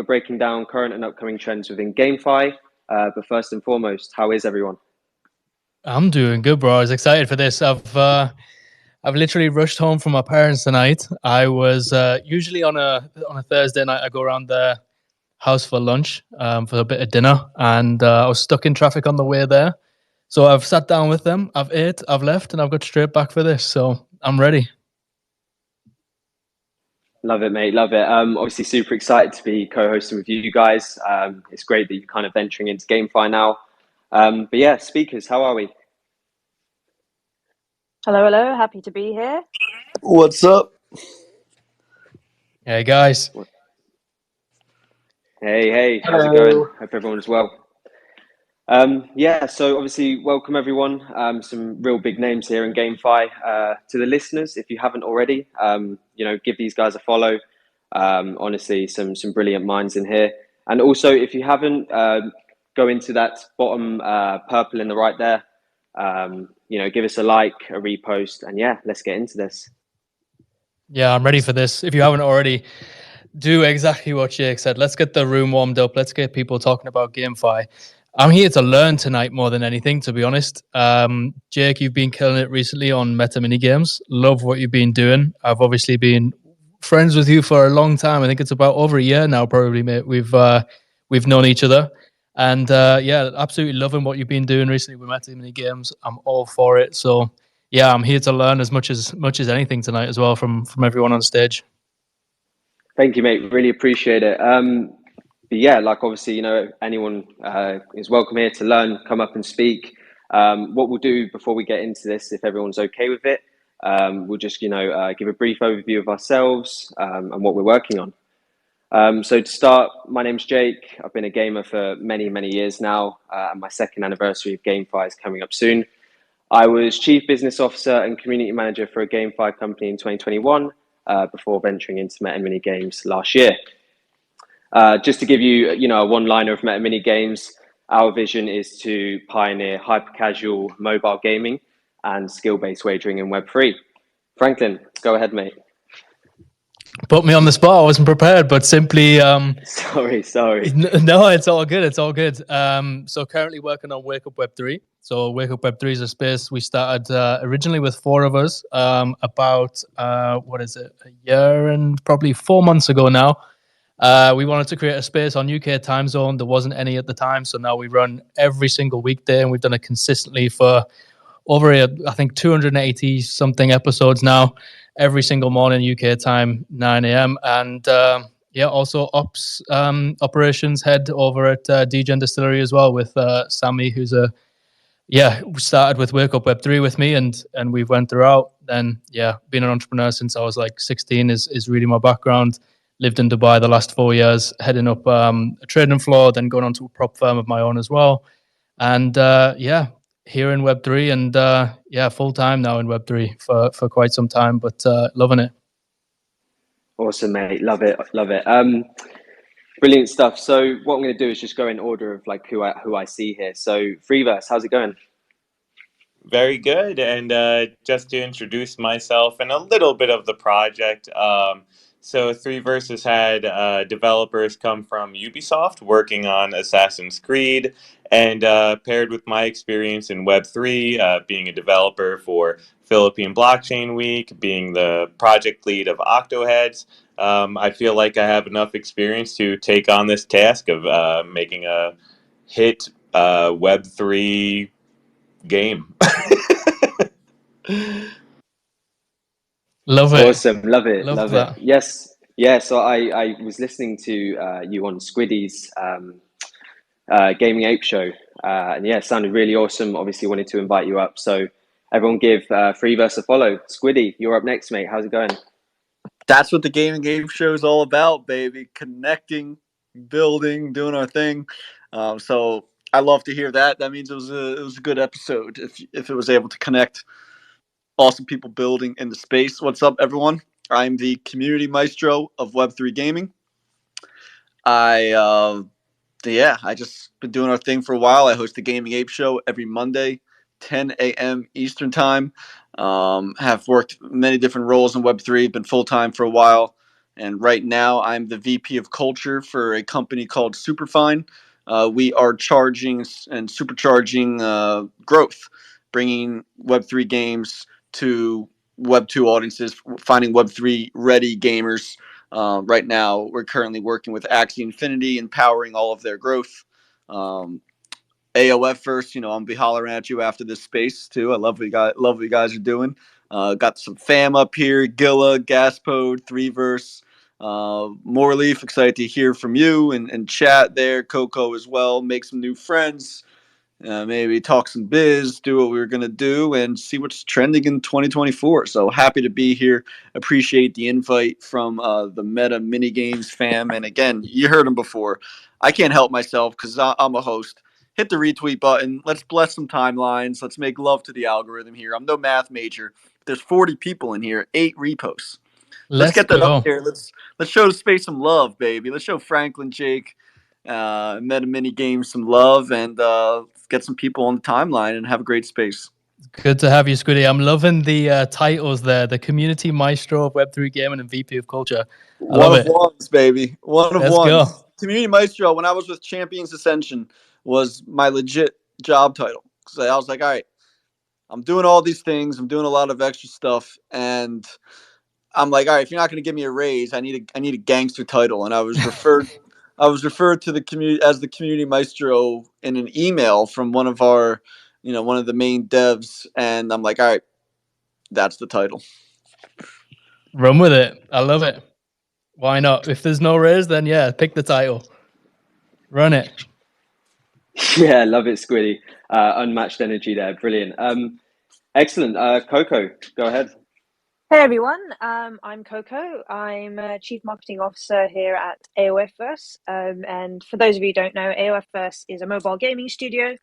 we're breaking down current and upcoming trends within GameFi. But first and foremost, how is everyone? I'm doing good, bro. I was excited for this. I've literally rushed home from my parents tonight. I was usually on a Thursday night. I go around their house for lunch, for a bit of dinner, and I was stuck in traffic on the way there. So I've sat down with them. I've ate, I've left, and I've got straight back for this. So I'm ready. Love it, mate. Love it. Obviously, super excited to be co-hosting with you guys. It's great that you're kind of venturing into GameFi now. But yeah, speakers, how are we? Hello, hello. Happy to be here. What's up? Hey, guys. Hey, how's it going? Hope everyone is well. Yeah, so obviously, welcome everyone. Some real big names here in GameFi. To the listeners, if you haven't already, give these guys a follow. Honestly, some brilliant minds in here. And also, if you haven't, go into that bottom purple in the right there. Give us a like, a repost, and yeah, let's get into this. Yeah, I'm ready for this. If you haven't already, do exactly what Jake said. Let's get the room warmed up. Let's get people talking about GameFi. I'm here to learn tonight more than anything, to be honest. Jake, you've been killing it recently on Meta Mini Games. Love what you've been doing. I've obviously been friends with you for a long time. I think it's about over a year now, probably, mate. We've known each other. And yeah, absolutely loving what you've been doing recently with Meta Mini Games. I'm all for it. So yeah, I'm here to learn as much as anything tonight as well from everyone on stage. Thank you, mate. Really appreciate it. But yeah, like obviously, anyone is welcome here to learn, come up and speak. What we'll do before we get into this, if everyone's okay with it, we'll just, give a brief overview of ourselves and what we're working on. So to start, my name's Jake. I've been a gamer for many, many years now, and my second anniversary of GameFi is coming up soon. I was Chief Business Officer and Community Manager for a GameFi company in 2021, before venturing into Meta Mini Games last year. Just to give you, a one-liner of Meta Mini Games, our vision is to pioneer hyper-casual mobile gaming and skill-based wagering in Web3. Franklin, go ahead, mate. Put me on the spot. I wasn't prepared, but simply. Sorry. No, it's all good. It's all good. So currently working on Wake Up Web3. So Wake Up Web3 is a space we started originally with 4 of us about, a year and probably 4 months ago now. We wanted to create a space on UK time zone. There wasn't any at the time. So now we run every single weekday, and we've done it consistently for over, I think, 280 something episodes now, every single morning UK time, 9 a.m. And yeah, also operations head over at Degen Distillery as well with Sammy, who's started with Wake Up Web3 with me, and we've went throughout. Then yeah, being an entrepreneur since I was like 16 is really my background. Lived in Dubai the last 4 years, heading up a trading floor, then going on to a prop firm of my own as well. And yeah, here in Web3 and full time now in Web3 for quite some time, but loving it. Awesome, mate. Love it. Brilliant stuff. So what I'm going to do is just go in order of like who I see here. So Freeverse, how's it going? Very good. And just to introduce myself and a little bit of the project. So Threeverse has had developers come from Ubisoft working on Assassin's Creed, and paired with my experience in Web3, being a developer for Philippine Blockchain Week, being the project lead of Octoheads, I feel like I have enough experience to take on this task of making a hit Web3 game. Love it. Awesome. Love it. Love that. It. Yes. Yeah. So I was listening to you on Squiddy's Gaming Ape show. And yeah, it sounded really awesome. Obviously wanted to invite you up. So everyone give Freeverse a follow. Squiddy, you're up next, mate. How's it going? That's what the Gaming Ape show is all about, baby. Connecting, building, doing our thing. So I love to hear that. That means it was a good episode if it was able to connect awesome people building in the space. What's up, everyone? I'm the community maestro of Web3 Gaming. I just been doing our thing for a while. I host the Gaming Ape show every Monday, 10 a.m. Eastern time. Have worked many different roles in Web3, been full-time for a while. And right now, I'm the VP of Culture for a company called Superfine. We are charging and supercharging growth, bringing Web3 games to Web2 audiences, finding Web3 ready gamers. Right now, we're currently working with Axie Infinity and powering all of their growth. AOF first, I'll be hollering at you after this space too. I love what you guys are doing. Got some fam up here: Gilla, Gaspode, Threeverse, Moreleaf. Excited to hear from you and chat there. Coco as well. Make some new friends. Maybe talk some biz, do what we were going to do, and see what's trending in 2024. So happy to be here. Appreciate the invite from the Meta Minigames fam. And again, you heard them before. I can't help myself because I'm a host. Hit the retweet button. Let's bless some timelines. Let's make love to the algorithm here. I'm no math major. There's 40 people in here, 8 reposts. Let's get that up there. Let's show the space some love, baby. Let's show Franklin, Jake, Meta Mini Games some love, and get some people on the timeline and have a great space. Good to have you, Squiddy. I'm loving the titles there: the Community Maestro of Web3 Gaming and VP of Culture. One of ones, baby. One of Let's ones. Go. Community Maestro, when I was with Champions Ascension, was my legit job title. Because I was like, all right, I'm doing all these things. I'm doing a lot of extra stuff. And I'm like, all right, if you're not going to give me a raise, I need a gangster title. And I was referred to the community as the Community Maestro in an email from one of our, one of the main devs. And I'm like, all right, that's the title. Run with it. I love it. Why not? If there's no raise, then yeah, pick the title. Run it. Yeah, love it, Squiddy. Unmatched energy there. Brilliant. Excellent. Coco, go ahead. Hey everyone, I'm Coco. I'm Chief Marketing Officer here at AOFverse. And for those of you who don't know, AOFverse is a mobile gaming studio.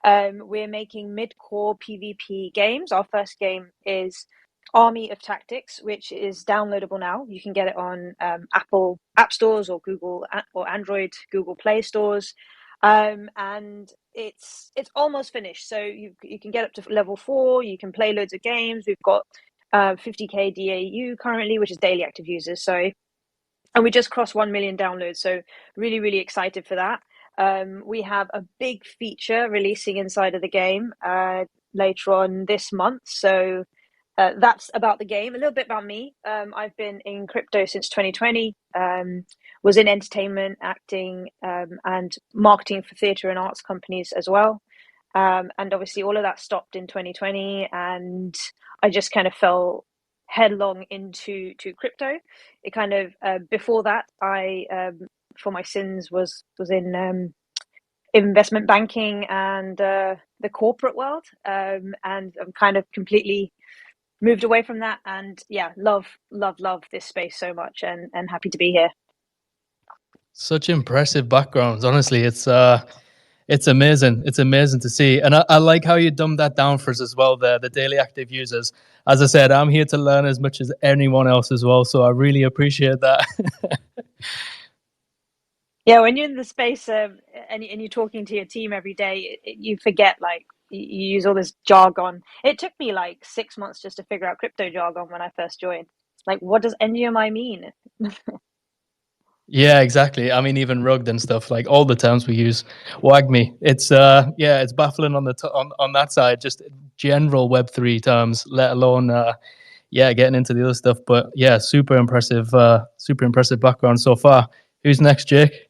We're making mid-core PvP games. Our first game is Army of Tactics, which is downloadable now. You can get it on Apple App Stores or Google or Android Google Play Stores. And it's almost finished. So you can get up to level 4. You can play loads of games. We've got 50k DAU currently, which is daily active users. So, and we just crossed 1 million downloads. So really, really excited for that. We have a big feature releasing inside of the game later on this month. So that's about the game. A little bit about me. I've been in crypto since 2020. Was in entertainment, acting, and marketing for theatre and arts companies as well. And obviously all of that stopped in 2020, and I just kind of fell headlong into crypto. It kind of before that, I for my sins was in investment banking and the corporate world, and I'm kind of completely moved away from that. And yeah, love this space so much, and happy to be here. Such impressive backgrounds. Honestly, it's amazing. It's amazing to see. And I like how you dumbed that down for us as well, the daily active users. As I said, I'm here to learn as much as anyone else as well. So I really appreciate that. Yeah, when you're in the space and you're talking to your team every day, you forget, like, you use all this jargon. It took me like 6 months just to figure out crypto jargon when I first joined. Like, what does NGMI mean? Yeah, exactly. I mean, even rugged and stuff, like all the terms we use. Wag me. It's it's baffling on the on that side, just general Web3 terms, let alone getting into the other stuff. But yeah, super impressive background so far. Who's next, Jake?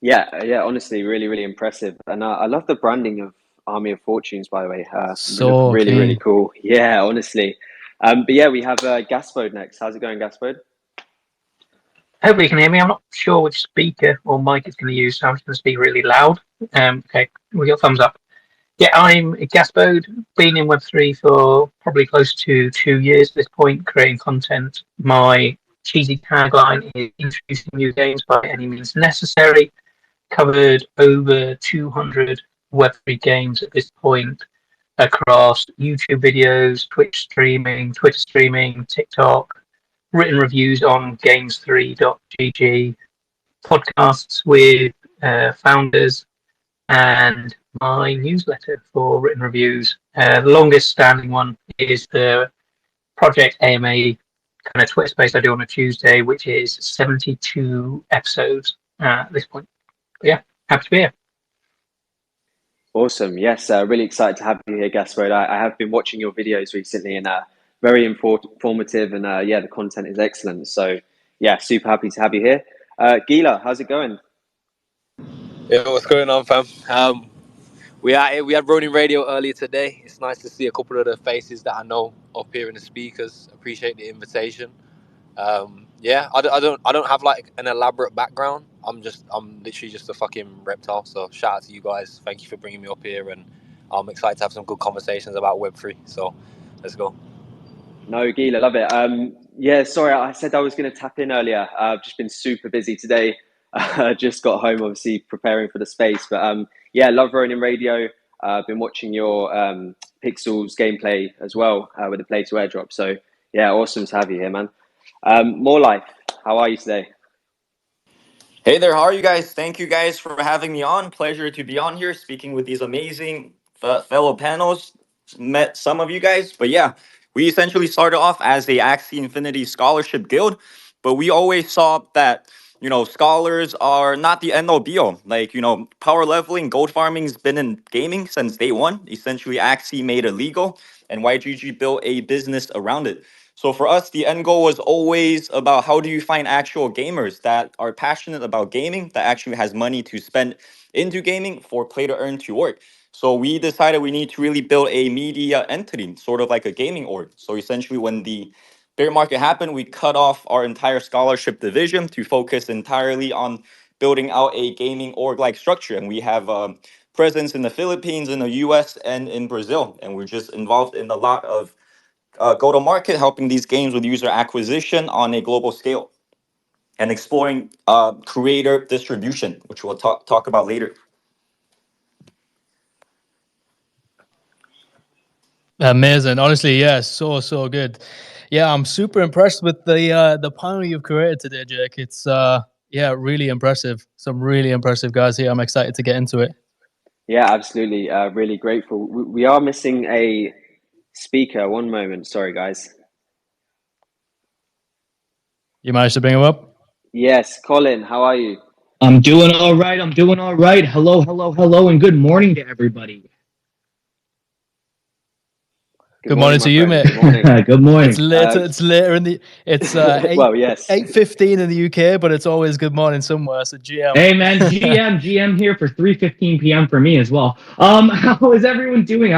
Yeah, honestly, really, really impressive. And I love the branding of Army of Fortunes, by the way. So really, clean. really cool. Yeah, honestly. But yeah, we have Gaspode next. How's it going, Gaspode? Hopefully you can hear me. I'm not sure which speaker or mic it's going to use, so I'm just going to speak really loud. Okay, we got thumbs up. Yeah, I'm Gaspode, been in Web3 for probably close to 2 years at this point, creating content. My cheesy tagline is introducing new games by any means necessary. Covered over 200 Web3 games at this point across YouTube videos, Twitch streaming, Twitter streaming, TikTok, written reviews on games3.gg, podcasts with founders, and my newsletter for written reviews. The longest standing one is the Project AMA kind of Twitter space I do on a Tuesday, which is 72 episodes at this point. But yeah, happy to be here. Awesome. Yes, really excited to have you here, Gaspard. I have been watching your videos recently and very informative, and yeah, the content is excellent. So yeah, super happy to have you here. Gila, how's it going? Yeah, what's going on, fam? We had Ronin Radio earlier today. It's nice to see a couple of the faces that I know up here in the speakers. Appreciate the invitation. Yeah, I don't have like an elaborate background. I'm literally just a fucking reptile. So shout out to you guys. Thank you for bringing me up here, and I'm excited to have some good conversations about Web3. So let's go. No, Gila, love it. Yeah, sorry, I said I was going to tap in earlier. I've just been super busy today. Just got home, obviously preparing for the space. But yeah, love Ronin Radio. I've been watching your Pixels gameplay as well with the play to airdrop. So yeah, awesome to have you here, man. More life. How are you today? Hey there, how are you guys? Thank you guys for having me on. Pleasure to be on here speaking with these amazing fellow panels. Met some of you guys, but yeah, we essentially started off as a Axie Infinity Scholarship Guild, but we always saw that, scholars are not the end all be all. Like, power leveling, gold farming has been in gaming since day one. Essentially, Axie made it legal, and YGG built a business around it. So for us, the end goal was always about how do you find actual gamers that are passionate about gaming, that actually has money to spend into gaming for play to earn to work. So we decided we need to really build a media entity, sort of like a gaming org. So essentially when the bear market happened, we cut off our entire scholarship division to focus entirely on building out a gaming org-like structure. And we have presence in the Philippines, in the US, and in Brazil. And we're just involved in a lot of go-to-market, helping these games with user acquisition on a global scale, and exploring creator distribution, which we'll talk about later. Amazing, honestly, yeah, so good. Yeah, I'm super impressed with the panel you've created today, Jake. It's yeah, really impressive. Some really impressive guys here. I'm excited to get into it. Yeah, absolutely. Really grateful. We are missing a speaker. One moment. Sorry, guys. You managed to bring him up? Yes, Colin, how are you? I'm doing all right. Hello, and good morning to everybody. Good morning to you, mate. Good morning. Good morning. It's later in the. It's well, yes, 8:15 in the UK, but it's always good morning somewhere. So GM. Hey man, GM here for 3:15 p.m. for me as well. How is everyone doing?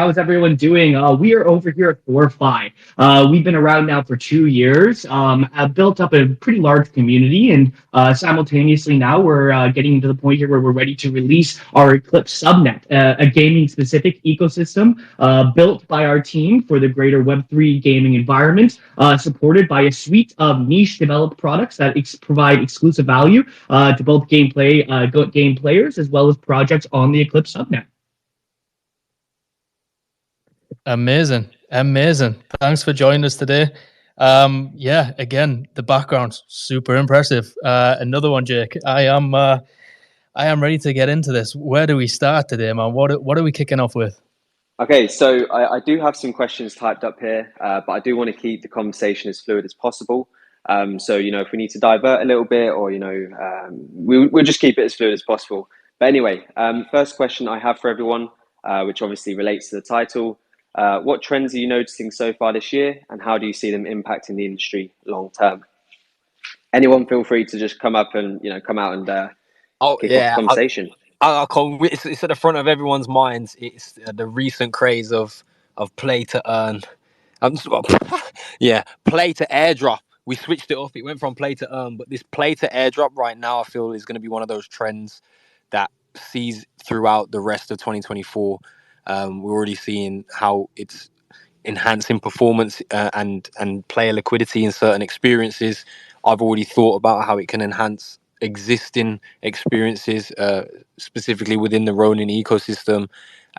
We are over here at 4-5. We've been around now for 2 years. Have built up a pretty large community, and simultaneously now we're getting to the point here where we're ready to release our Eclipse subnet, a gaming-specific ecosystem built by our team for the greater Web3 gaming environment, supported by a suite of niche developed products that provide exclusive value to both game players as well as projects on the Eclipse subnet. Amazing. Thanks for joining us today. Yeah, again, the background's super impressive. Another one, Jake. I am ready to get into this. Where do we start today, man? What are we kicking off with? Okay, so I do have some questions typed up here, but I do want to keep the conversation as fluid as possible. So, if we need to divert a little bit, or, we'll just keep it as fluid as possible. But anyway, first question I have for everyone, which obviously relates to the title. What trends are you noticing so far this year, and how do you see them impacting the industry long term? Anyone feel free to just come up and, come out and kick off the conversation. It's at the front of everyone's minds. It's the recent craze of play to earn. Play to airdrop. We switched it off. It went from play to earn, but this play to airdrop right now, I feel, is going to be one of those trends that sees throughout the rest of 2024. We're already seeing how it's enhancing performance and player liquidity in certain experiences. I've already thought about how it can enhance existing experiences, specifically within the Ronin ecosystem,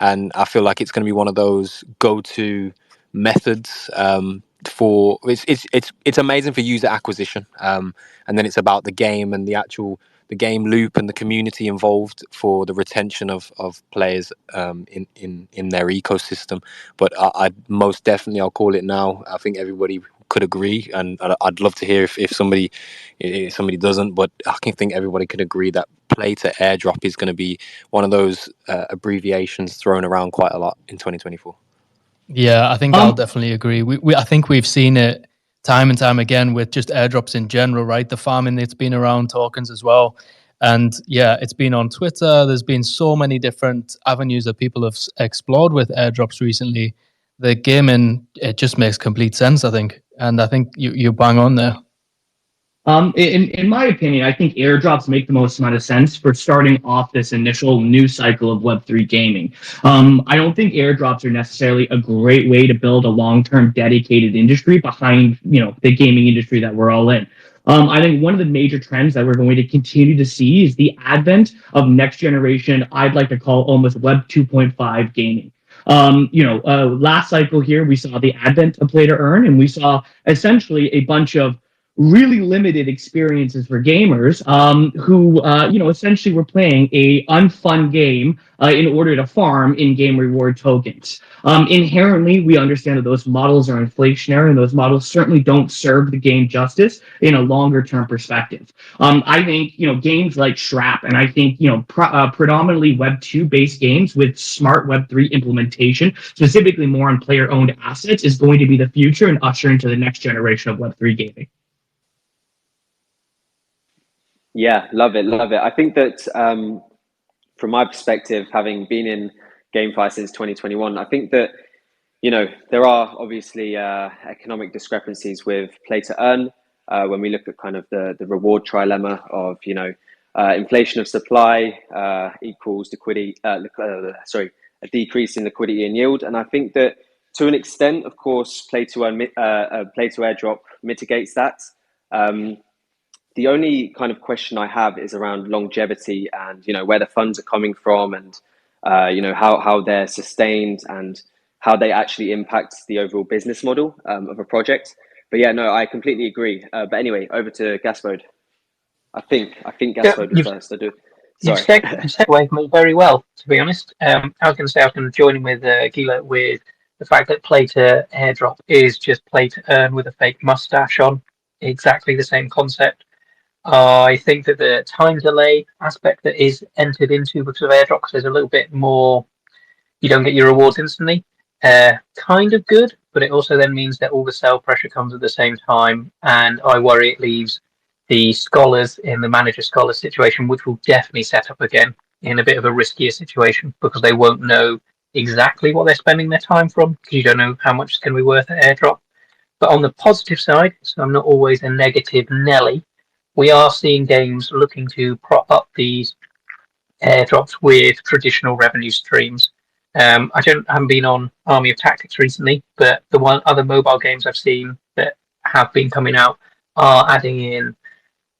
and I feel like it's going to be one of those go-to methods for it's amazing for user acquisition, and then it's about the game and the game loop and the community involved for the retention of players in their ecosystem. But I most definitely, I'll call it now, I think everybody could agree, and I'd love to hear if somebody doesn't, but I can think everybody could agree that play to airdrop is going to be one of those abbreviations thrown around quite a lot in 2024. Yeah, I think I'll definitely agree. I think we've seen it time and time again with just airdrops in general, right? The farming that's been around, tokens as well. And yeah, it's been on Twitter. There's been so many different avenues that people have explored with airdrops recently. The gaming, it just makes complete sense, I think. And I think you bang on there. In my opinion, I think airdrops make the most amount of sense for starting off this initial new cycle of Web3 gaming. I don't think airdrops are necessarily a great way to build a long-term dedicated industry behind, the gaming industry that we're all in. I think one of the major trends that we're going to continue to see is the advent of next generation, I'd like to call almost Web 2.5 gaming. Last cycle here, we saw the advent of play to earn, and we saw essentially a bunch of really limited experiences for gamers who essentially were playing a unfun game in order to farm in-game reward tokens. Inherently, we understand that those models are inflationary, and those models certainly don't serve the game justice in a longer-term perspective. I think games like Shrap, and I think predominantly Web 2 based games with smart Web 3 implementation, specifically more on player-owned assets, is going to be the future and usher into the next generation of Web 3 gaming. Yeah, love it. I think that from my perspective, having been in GameFi since 2021, I think that there are obviously economic discrepancies with play to earn when we look at kind of the reward trilemma of inflation of supply equals liquidity. A decrease in liquidity and yield, and I think that to an extent, of course, play to airdrop mitigates that. The only kind of question I have is around longevity and where the funds are coming from, and how they're sustained and how they actually impact the overall business model of a project. But yeah, no, I completely agree. But anyway, over to Gaspode. I think Gaspode was first. I do. Sorry. You segued me very well, to be honest. I was going to say I was going to join in with Gila with the fact that play to airdrop is just play to earn with a fake mustache on. Exactly the same concept. I think that the time delay aspect that is entered into because of airdrops, there's a little bit more, you don't get your rewards instantly, kind of good, but it also then means that all the sell pressure comes at the same time, and I worry it leaves the scholars in the manager scholar situation, which will definitely set up again in a bit of a riskier situation because they won't know exactly what they're spending their time from because you don't know how much it's going to be worth at airdrop. But on the positive side, so I'm not always a negative Nelly, we are seeing games looking to prop up these airdrops with traditional revenue streams. I haven't been on Army of Tactics recently, but the other mobile games I've seen that have been coming out are adding in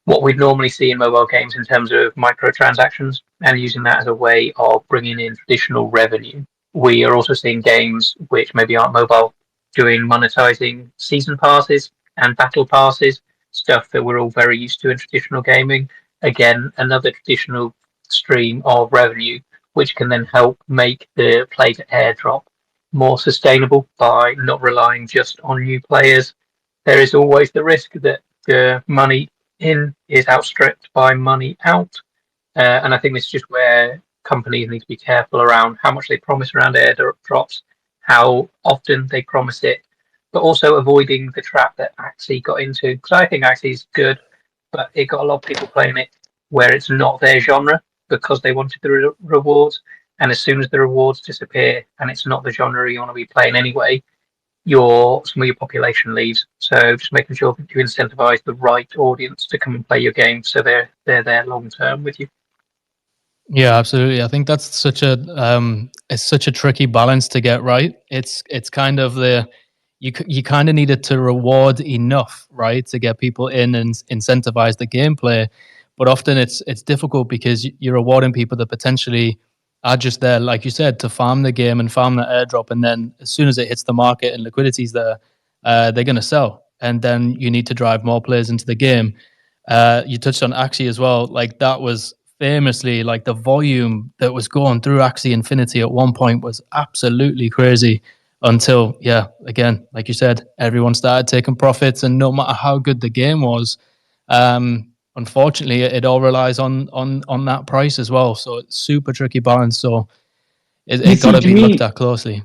what we'd normally see in mobile games in terms of microtransactions and using that as a way of bringing in traditional revenue. We are also seeing games which maybe aren't mobile doing monetizing season passes and battle passes, stuff that we're all very used to in traditional gaming. Again, another traditional stream of revenue, which can then help make the play to airdrop more sustainable by not relying just on new players. There is always the risk that the money in is outstripped by money out. And I think this is just where companies need to be careful around how much they promise around airdrops, how often they promise it, but also avoiding the trap that Axie got into. Because I think Axie is good, but it got a lot of people playing it where it's not their genre because they wanted the rewards. And as soon as the rewards disappear and it's not the genre you want to be playing anyway, some of your population leaves. So just making sure that you incentivize the right audience to come and play your game so they're there long term with you. Yeah, absolutely. I think that's such a tricky balance to get right. It's kind of you kind of needed to reward enough, right, to get people in and incentivize the gameplay. But often it's difficult because you're rewarding people that potentially are just there, like you said, to farm the game and farm the airdrop. And then as soon as it hits the market and liquidity's there, they're going to sell. And then you need to drive more players into the game. You touched on Axie as well. Like that was famously, like the volume that was going through Axie Infinity at one point was absolutely crazy. until, yeah, again, like you said, everyone started taking profits, and no matter how good the game was, unfortunately, it all relies on that price as well. So it's super tricky balance. So it got to be looked at closely.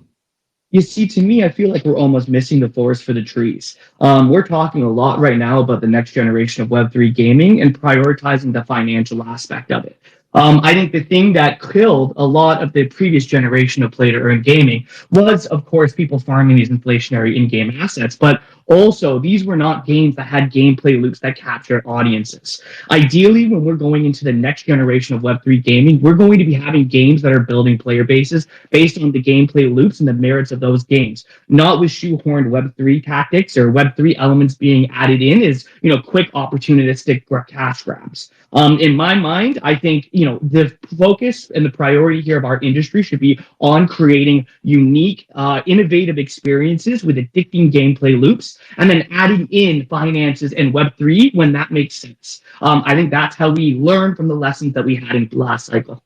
You see, to me, I feel like we're almost missing the forest for the trees. We're talking a lot right now about the next generation of Web3 gaming and prioritizing the financial aspect of it. I think the thing that killed a lot of the previous generation of play-to-earn gaming was, of course, people farming these inflationary in-game assets, but also these were not games that had gameplay loops that captured audiences. Ideally, when we're going into the next generation of Web3 gaming, we're going to be having games that are building player bases based on the gameplay loops and the merits of those games, not with shoehorned Web3 tactics or Web3 elements being added in as, quick opportunistic cash grabs. In my mind, I think, the focus and the priority here of our industry should be on creating unique, innovative experiences with addicting gameplay loops, and then adding in finances and Web3 when that makes sense. I think that's how we learn from the lessons that we had in the last cycle.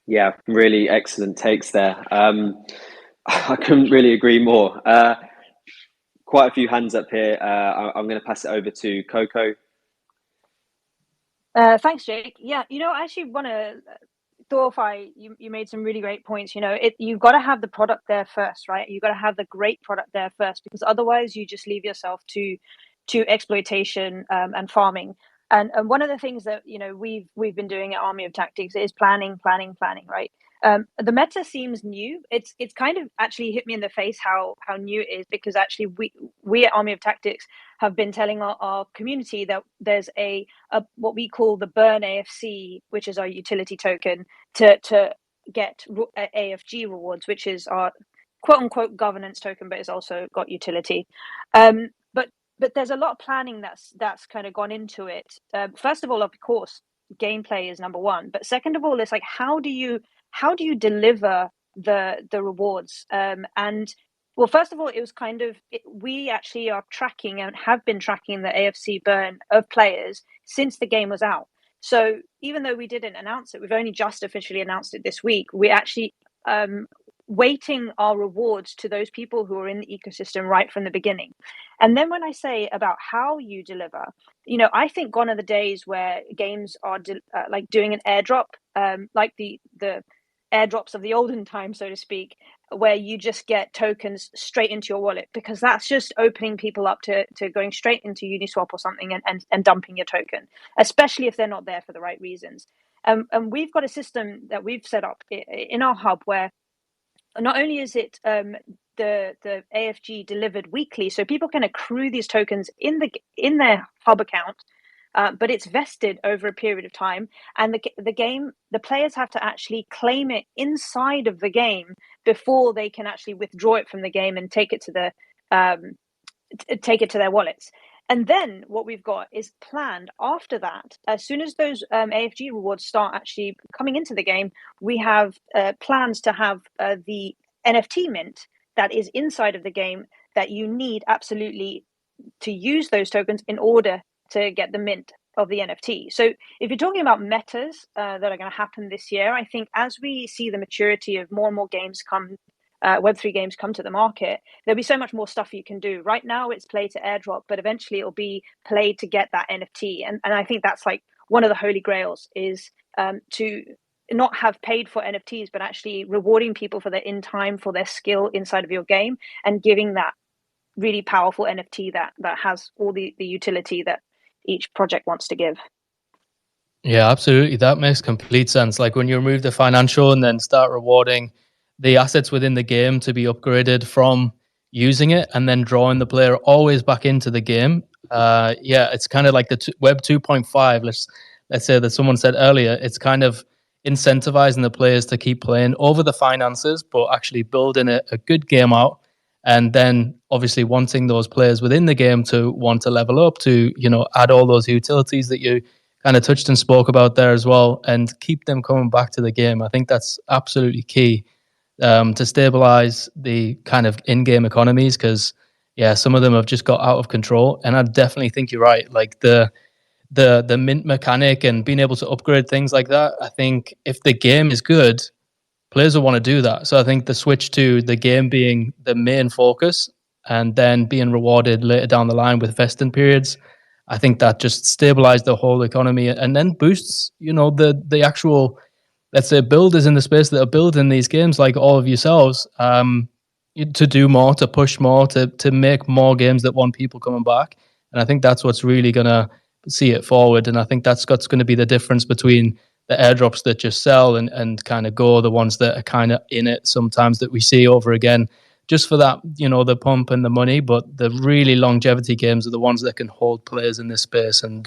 Yeah, really excellent takes there. I couldn't really agree more. Quite a few hands up here. I'm going to pass it over to Coco. Thanks, Jake. Yeah, I actually want to Thorify, you made some really great points. You've got to have the product there first, right? You've got to have the great product there first, because otherwise you just leave yourself to exploitation and farming. And one of the things that we've been doing at Army of Tactics is planning, right? The meta seems new. It's kind of actually hit me in the face how new it is, because actually we at Army of Tactics have been telling our community that there's a what we call the Burn AFC, which is our utility token to get AFG rewards, which is our quote unquote governance token, but it's also got utility. But there's a lot of planning that's kind of gone into it. First of all, of course, gameplay is number one. But second of all, it's like how do you deliver the rewards? And well, first of all, it was we actually are tracking and have been tracking the AFC burn of players since the game was out. So even though we didn't announce it, we've only just officially announced it this week. We actually weighting our rewards to those people who are in the ecosystem right from the beginning. And then when I say about how you deliver, I think gone are the days where games are like doing an airdrop, like the airdrops of the olden time, so to speak, where you just get tokens straight into your wallet, because that's just opening people up to going straight into Uniswap or something and dumping your token, especially if they're not there for the right reasons. And we've got a system that we've set up in our hub where not only is it the AFG delivered weekly, so people can accrue these tokens in their hub account, but it's vested over a period of time, and the players have to actually claim it inside of the game before they can actually withdraw it from the game and take it to their wallets. And then what we've got is planned after that. As soon as those AFG rewards start actually coming into the game, we have plans to have the NFT mint that is inside of the game that you need absolutely to use those tokens in order to get the mint of the NFT. So if you're talking about metas that are going to happen this year, I think as we see the maturity of more and more games come, Web3 games come to the market, there'll be so much more stuff you can do. Right now it's play to airdrop, but eventually it'll be play to get that NFT. And I think that's like one of the holy grails is to not have paid for NFTs, but actually rewarding people for their in time, for their skill inside of your game, and giving that really powerful NFT that has all the utility that each project wants to give. Yeah, absolutely. That makes complete sense. Like when you remove the financial and then start rewarding the assets within the game to be upgraded from using it, and then drawing the player always back into the game. Yeah, it's kind of like the Web 2.5. Let's say that someone said earlier, it's kind of incentivizing the players to keep playing over the finances, but actually building a good game out, and then obviously wanting those players within the game to want to level up, to add all those utilities that you kind of touched and spoke about there as well, and keep them coming back to the game. I think that's absolutely key to stabilize the kind of in-game economies, because yeah, some of them have just got out of control. And I definitely think you're right. Like the mint mechanic and being able to upgrade things like that. I think if the game is good, players will want to do that. So I think the switch to the game being the main focus and then being rewarded later down the line with vesting periods, I think that just stabilized the whole economy and then boosts, the actual, let's say, builders in the space that are building these games, like all of yourselves, to do more, to push more, to make more games that want people coming back. And I think that's what's really going to see it forward. And I think that's what's going to be the difference between the airdrops that just sell and kind of go, the ones that are kind of in it sometimes that we see over again, just for that, the pump and the money. But the really longevity games are the ones that can hold players in this space. And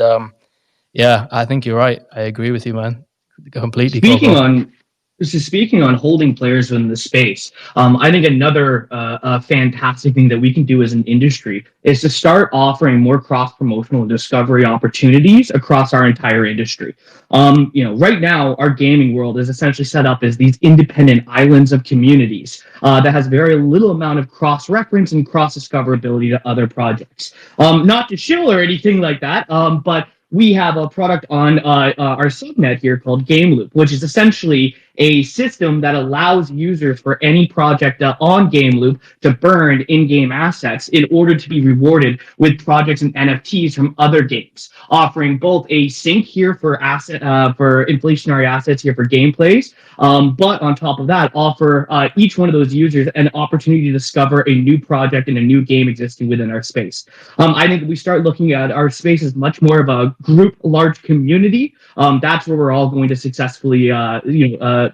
yeah, I think you're right. I agree with you, man. Completely. Speaking on holding players in the space, I think another fantastic thing that we can do as an industry is to start offering more cross-promotional discovery opportunities across our entire industry. Right now, our gaming world is essentially set up as these independent islands of communities that has very little amount of cross-reference and cross-discoverability to other projects. Not to shill or anything like that, but we have a product on our subnet here called Game Loop, which is essentially a system that allows users for any project on Game Loop to burn in-game assets in order to be rewarded with projects and NFTs from other games, offering both a sink here for inflationary assets here for gameplays, but on top of that, offer each one of those users an opportunity to discover a new project and a new game existing within our space. I think if we start looking at our space as much more of a group, large community, that's where we're all going to successfully,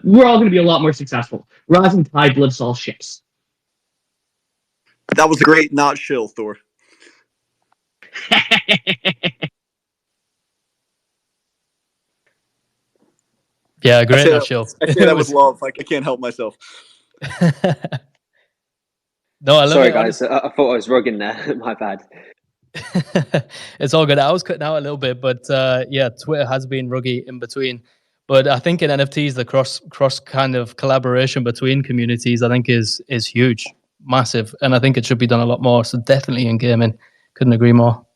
we're all going to be a lot more successful. Rising tide lifts all ships. That was a great not shill, Thor. Yeah, great not shill. I say that was love. I can't help myself. No, I love Sorry, it. guys. I thought I was rugging there. My bad. It's all good. I was cutting out a little bit, but yeah, Twitter has been ruggy in between. But I think in NFTs, the cross kind of collaboration between communities, I think is huge, massive, and I think it should be done a lot more. So definitely in gaming, couldn't agree more.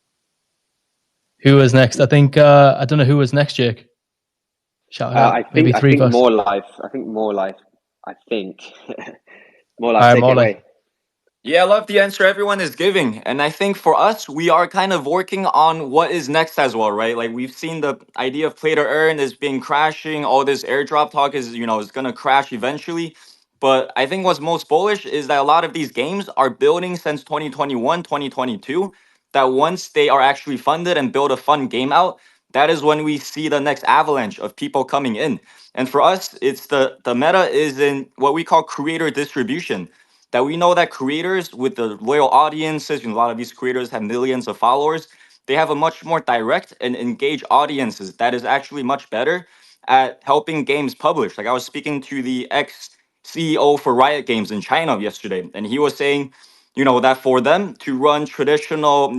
Who was next? I think I don't know who was next, Jake. Shout out. I think Maybe three first. More life. I think more life. More life. Take it away. Yeah, I love the answer everyone is giving. And I think for us, we are kind of working on what is next as well, right? Like we've seen the idea of play to earn is being crashing. All this airdrop talk is, is going to crash eventually. But I think what's most bullish is that a lot of these games are building since 2021, 2022, that once they are actually funded and build a fun game out, that is when we see the next avalanche of people coming in. And for us, it's the meta is in what we call creator distribution, that we know that creators with the loyal audiences, a lot of these creators have millions of followers, they have a much more direct and engaged audiences that is actually much better at helping games publish. Like I was speaking to the ex-CEO for Riot Games in China yesterday, and he was saying, that for them to run traditional,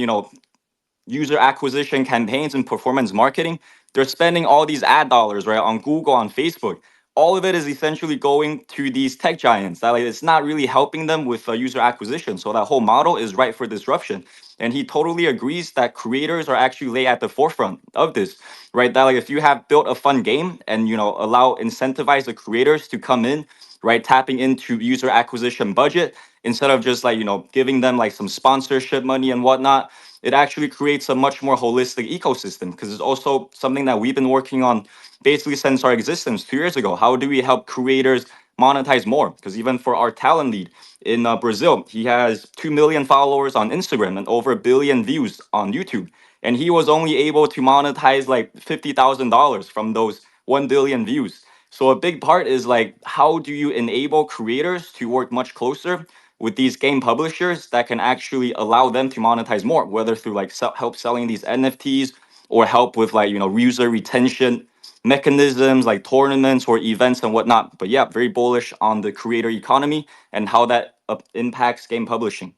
user acquisition campaigns and performance marketing, they're spending all these ad dollars, right, on Google, on Facebook. All of it is essentially going to these tech giants. That it's not really helping them with user acquisition. So that whole model is ripe for disruption. And he totally agrees that creators are actually lay at the forefront of this, right? That if you have built a fun game and incentivize the creators to come in, right, tapping into user acquisition budget instead of just giving them some sponsorship money and whatnot, it actually creates a much more holistic ecosystem, because it's also something that we've been working on basically since our existence 2 years ago. How do we help creators monetize more? Because even for our talent lead in Brazil, he has 2 million followers on Instagram and over 1 billion views on YouTube. And he was only able to monetize $50,000 from those 1 billion views. So a big part is how do you enable creators to work much closer with these game publishers that can actually allow them to monetize more, whether through help selling these NFTs or help with user retention mechanisms like tournaments or events and whatnot. But yeah, very bullish on the creator economy and how that impacts game publishing.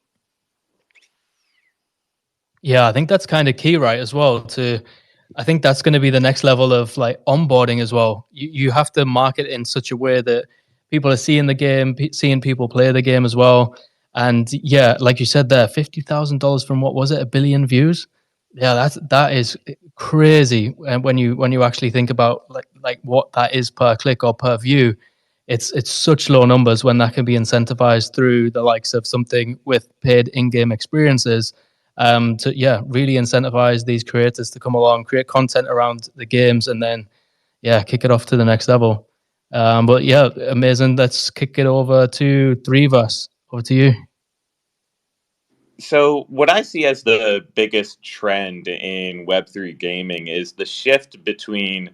Yeah, I think that's kind of key, right, as well. I think that's going to be the next level of onboarding as well. You have to market in such a way that people are seeing the game, seeing people play the game as well. And yeah, like you said there, $50,000 from what was it, 1 billion views? Yeah, that is crazy. And when you actually think about like what that is per click or per view, it's such low numbers when that can be incentivized through the likes of something with paid in-game experiences, to really incentivize these creators to come along, create content around the games, and then kick it off to the next level. But yeah, amazing. Let's kick it over to three of us. Over to you. So, what I see as the biggest trend in Web3 gaming is the shift between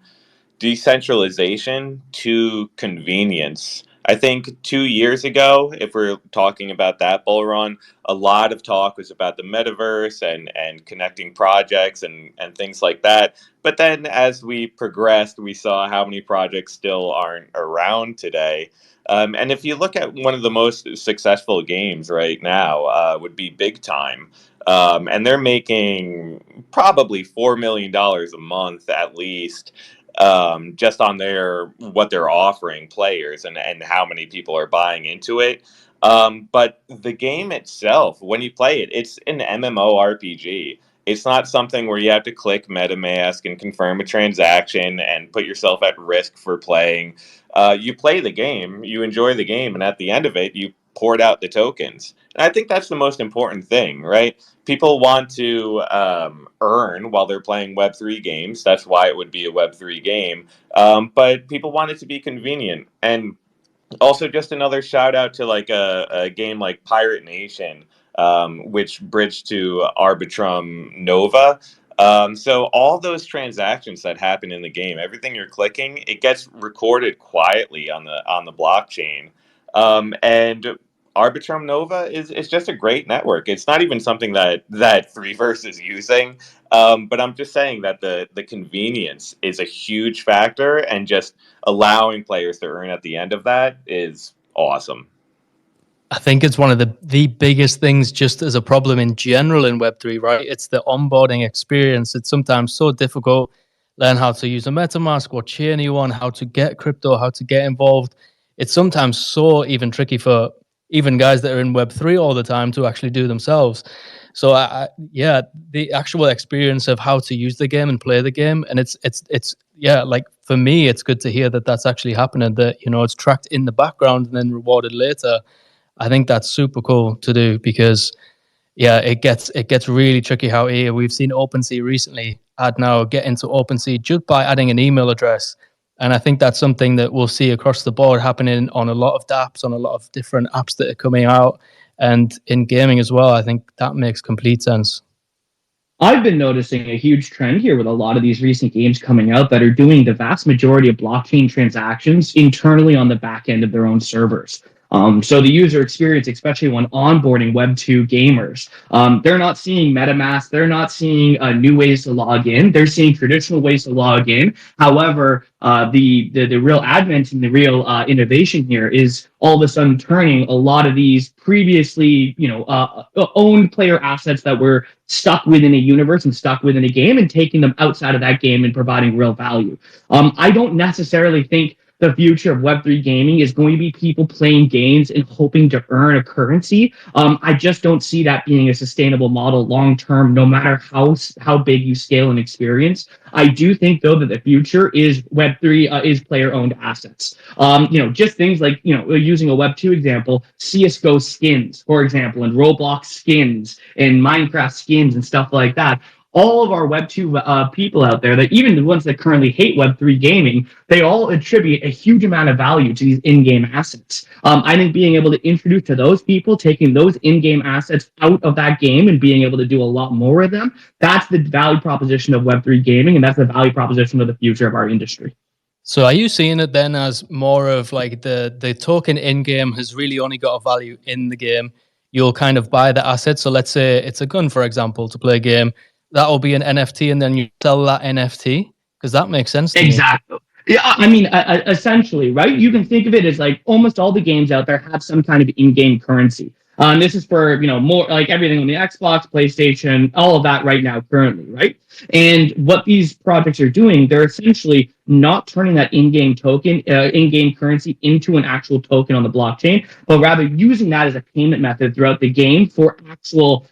decentralization to convenience. I think 2 years ago, if we're talking about that bull run, a lot of talk was about the metaverse and connecting projects and things like that. But then as we progressed, we saw how many projects still aren't around today. And if you look at one of the most successful games right now, would be Big Time. And they're making probably $4 million a month at least, just on their what they're offering players and how many people are buying into it. But the game itself, when you play it, it's an MMORPG. It's not something where you have to click MetaMask and confirm a transaction and put yourself at risk for playing. You play the game, you enjoy the game, and at the end of it, you poured out the tokens. And I think that's the most important thing, right? People want to earn while they're playing Web3 games. That's why it would be a Web3 game. But people want it to be convenient. And also, just another shout out to like a game like Pirate Nation, which bridged to Arbitrum Nova. So all those transactions that happen in the game, everything you're clicking, it gets recorded quietly on the blockchain. And Arbitrum Nova is just a great network. It's not even something that Three-verse is using, but I'm just saying that the convenience is a huge factor, and just allowing players to earn at the end of that is awesome. I think it's one of the biggest things just as a problem in general in Web3, right? It's the onboarding experience. It's sometimes so difficult. Learn how to use a MetaMask, what chain you on, how to get crypto, how to get involved. It's sometimes so even tricky for even guys that are in Web3 all the time to actually do themselves. So the actual experience of how to use the game and play the game, and it's like for me, it's good to hear that that's actually happening. That it's tracked in the background and then rewarded later. I think that's super cool to do because, it gets really tricky how here we've seen OpenSea recently get into OpenSea just by adding an email address, and I think that's something that we'll see across the board happening on a lot of dApps, on a lot of different apps that are coming out, and in gaming as well. I think that makes complete sense. I've been noticing a huge trend here with a lot of these recent games coming out that are doing the vast majority of blockchain transactions internally on the back end of their own servers. So the user experience, especially when onboarding Web2 gamers, they're not seeing MetaMask, they're not seeing new ways to log in, they're seeing traditional ways to log in. However, the real advent and the real innovation here is all of a sudden turning a lot of these previously, owned player assets that were stuck within a universe and stuck within a game and taking them outside of that game and providing real value. I don't necessarily think the future of Web3 gaming is going to be people playing games and hoping to earn a currency. I just don't see that being a sustainable model long term, no matter how big you scale and experience. I do think, though, that the future is Web3 is player-owned assets. Just things like, using a Web2 example, CSGO skins, for example, and Roblox skins and Minecraft skins and stuff like that. All of our Web2 people out there, that even the ones that currently hate Web3 gaming, they all attribute a huge amount of value to these in-game assets. I think being able to introduce to those people, taking those in-game assets out of that game and being able to do a lot more with them, that's the value proposition of Web3 gaming, and that's the value proposition of the future of our industry. So are you seeing it then as more of like the token in-game has really only got a value in the game? You'll kind of buy the asset. So let's say it's a gun, for example, to play a game. That will be an NFT, and then you sell that NFT, because that makes sense to me. Exactly. Yeah, I mean, essentially, right? You can think of it as like almost all the games out there have some kind of in-game currency. This is for, more like everything on the Xbox, PlayStation, all of that right now currently, right? And what these projects are doing, they're essentially not turning that in-game token, in-game currency into an actual token on the blockchain, but rather using that as a payment method throughout the game for actual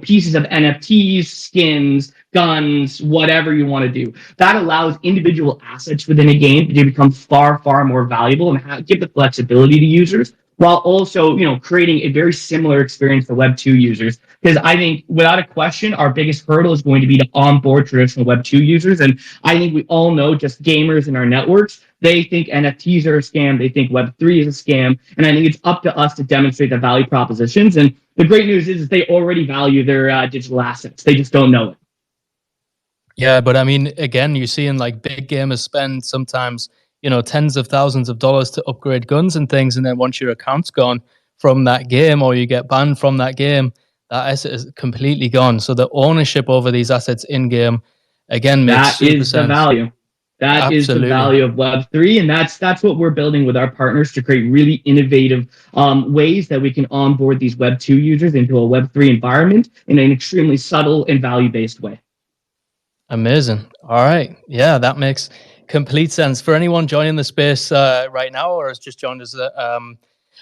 pieces of NFTs, skins, guns, whatever you want to do. That allows individual assets within a game to become far, far more valuable and give the flexibility to users, while also, creating a very similar experience to Web 2 users. Because I think, without a question, our biggest hurdle is going to be to onboard traditional Web 2 users. And I think we all know, just gamers in our networks, they think NFTs are a scam. They think Web3 is a scam. And I think it's up to us to demonstrate the value propositions. And the great news is they already value their digital assets. They just don't know it. Yeah, but I mean, again, you're seeing like big gamers spend sometimes, tens of thousands of dollars to upgrade guns and things. And then once your account's gone from that game, or you get banned from that game, that asset is completely gone. So the ownership over these assets in game, again, makes super sense. The value. That is the value of Web3, and that's what we're building with our partners to create really innovative ways that we can onboard these Web2 users into a Web3 environment in an extremely subtle and value-based way. Amazing. All right. Yeah, that makes complete sense. For anyone joining the space right now, or has just joined us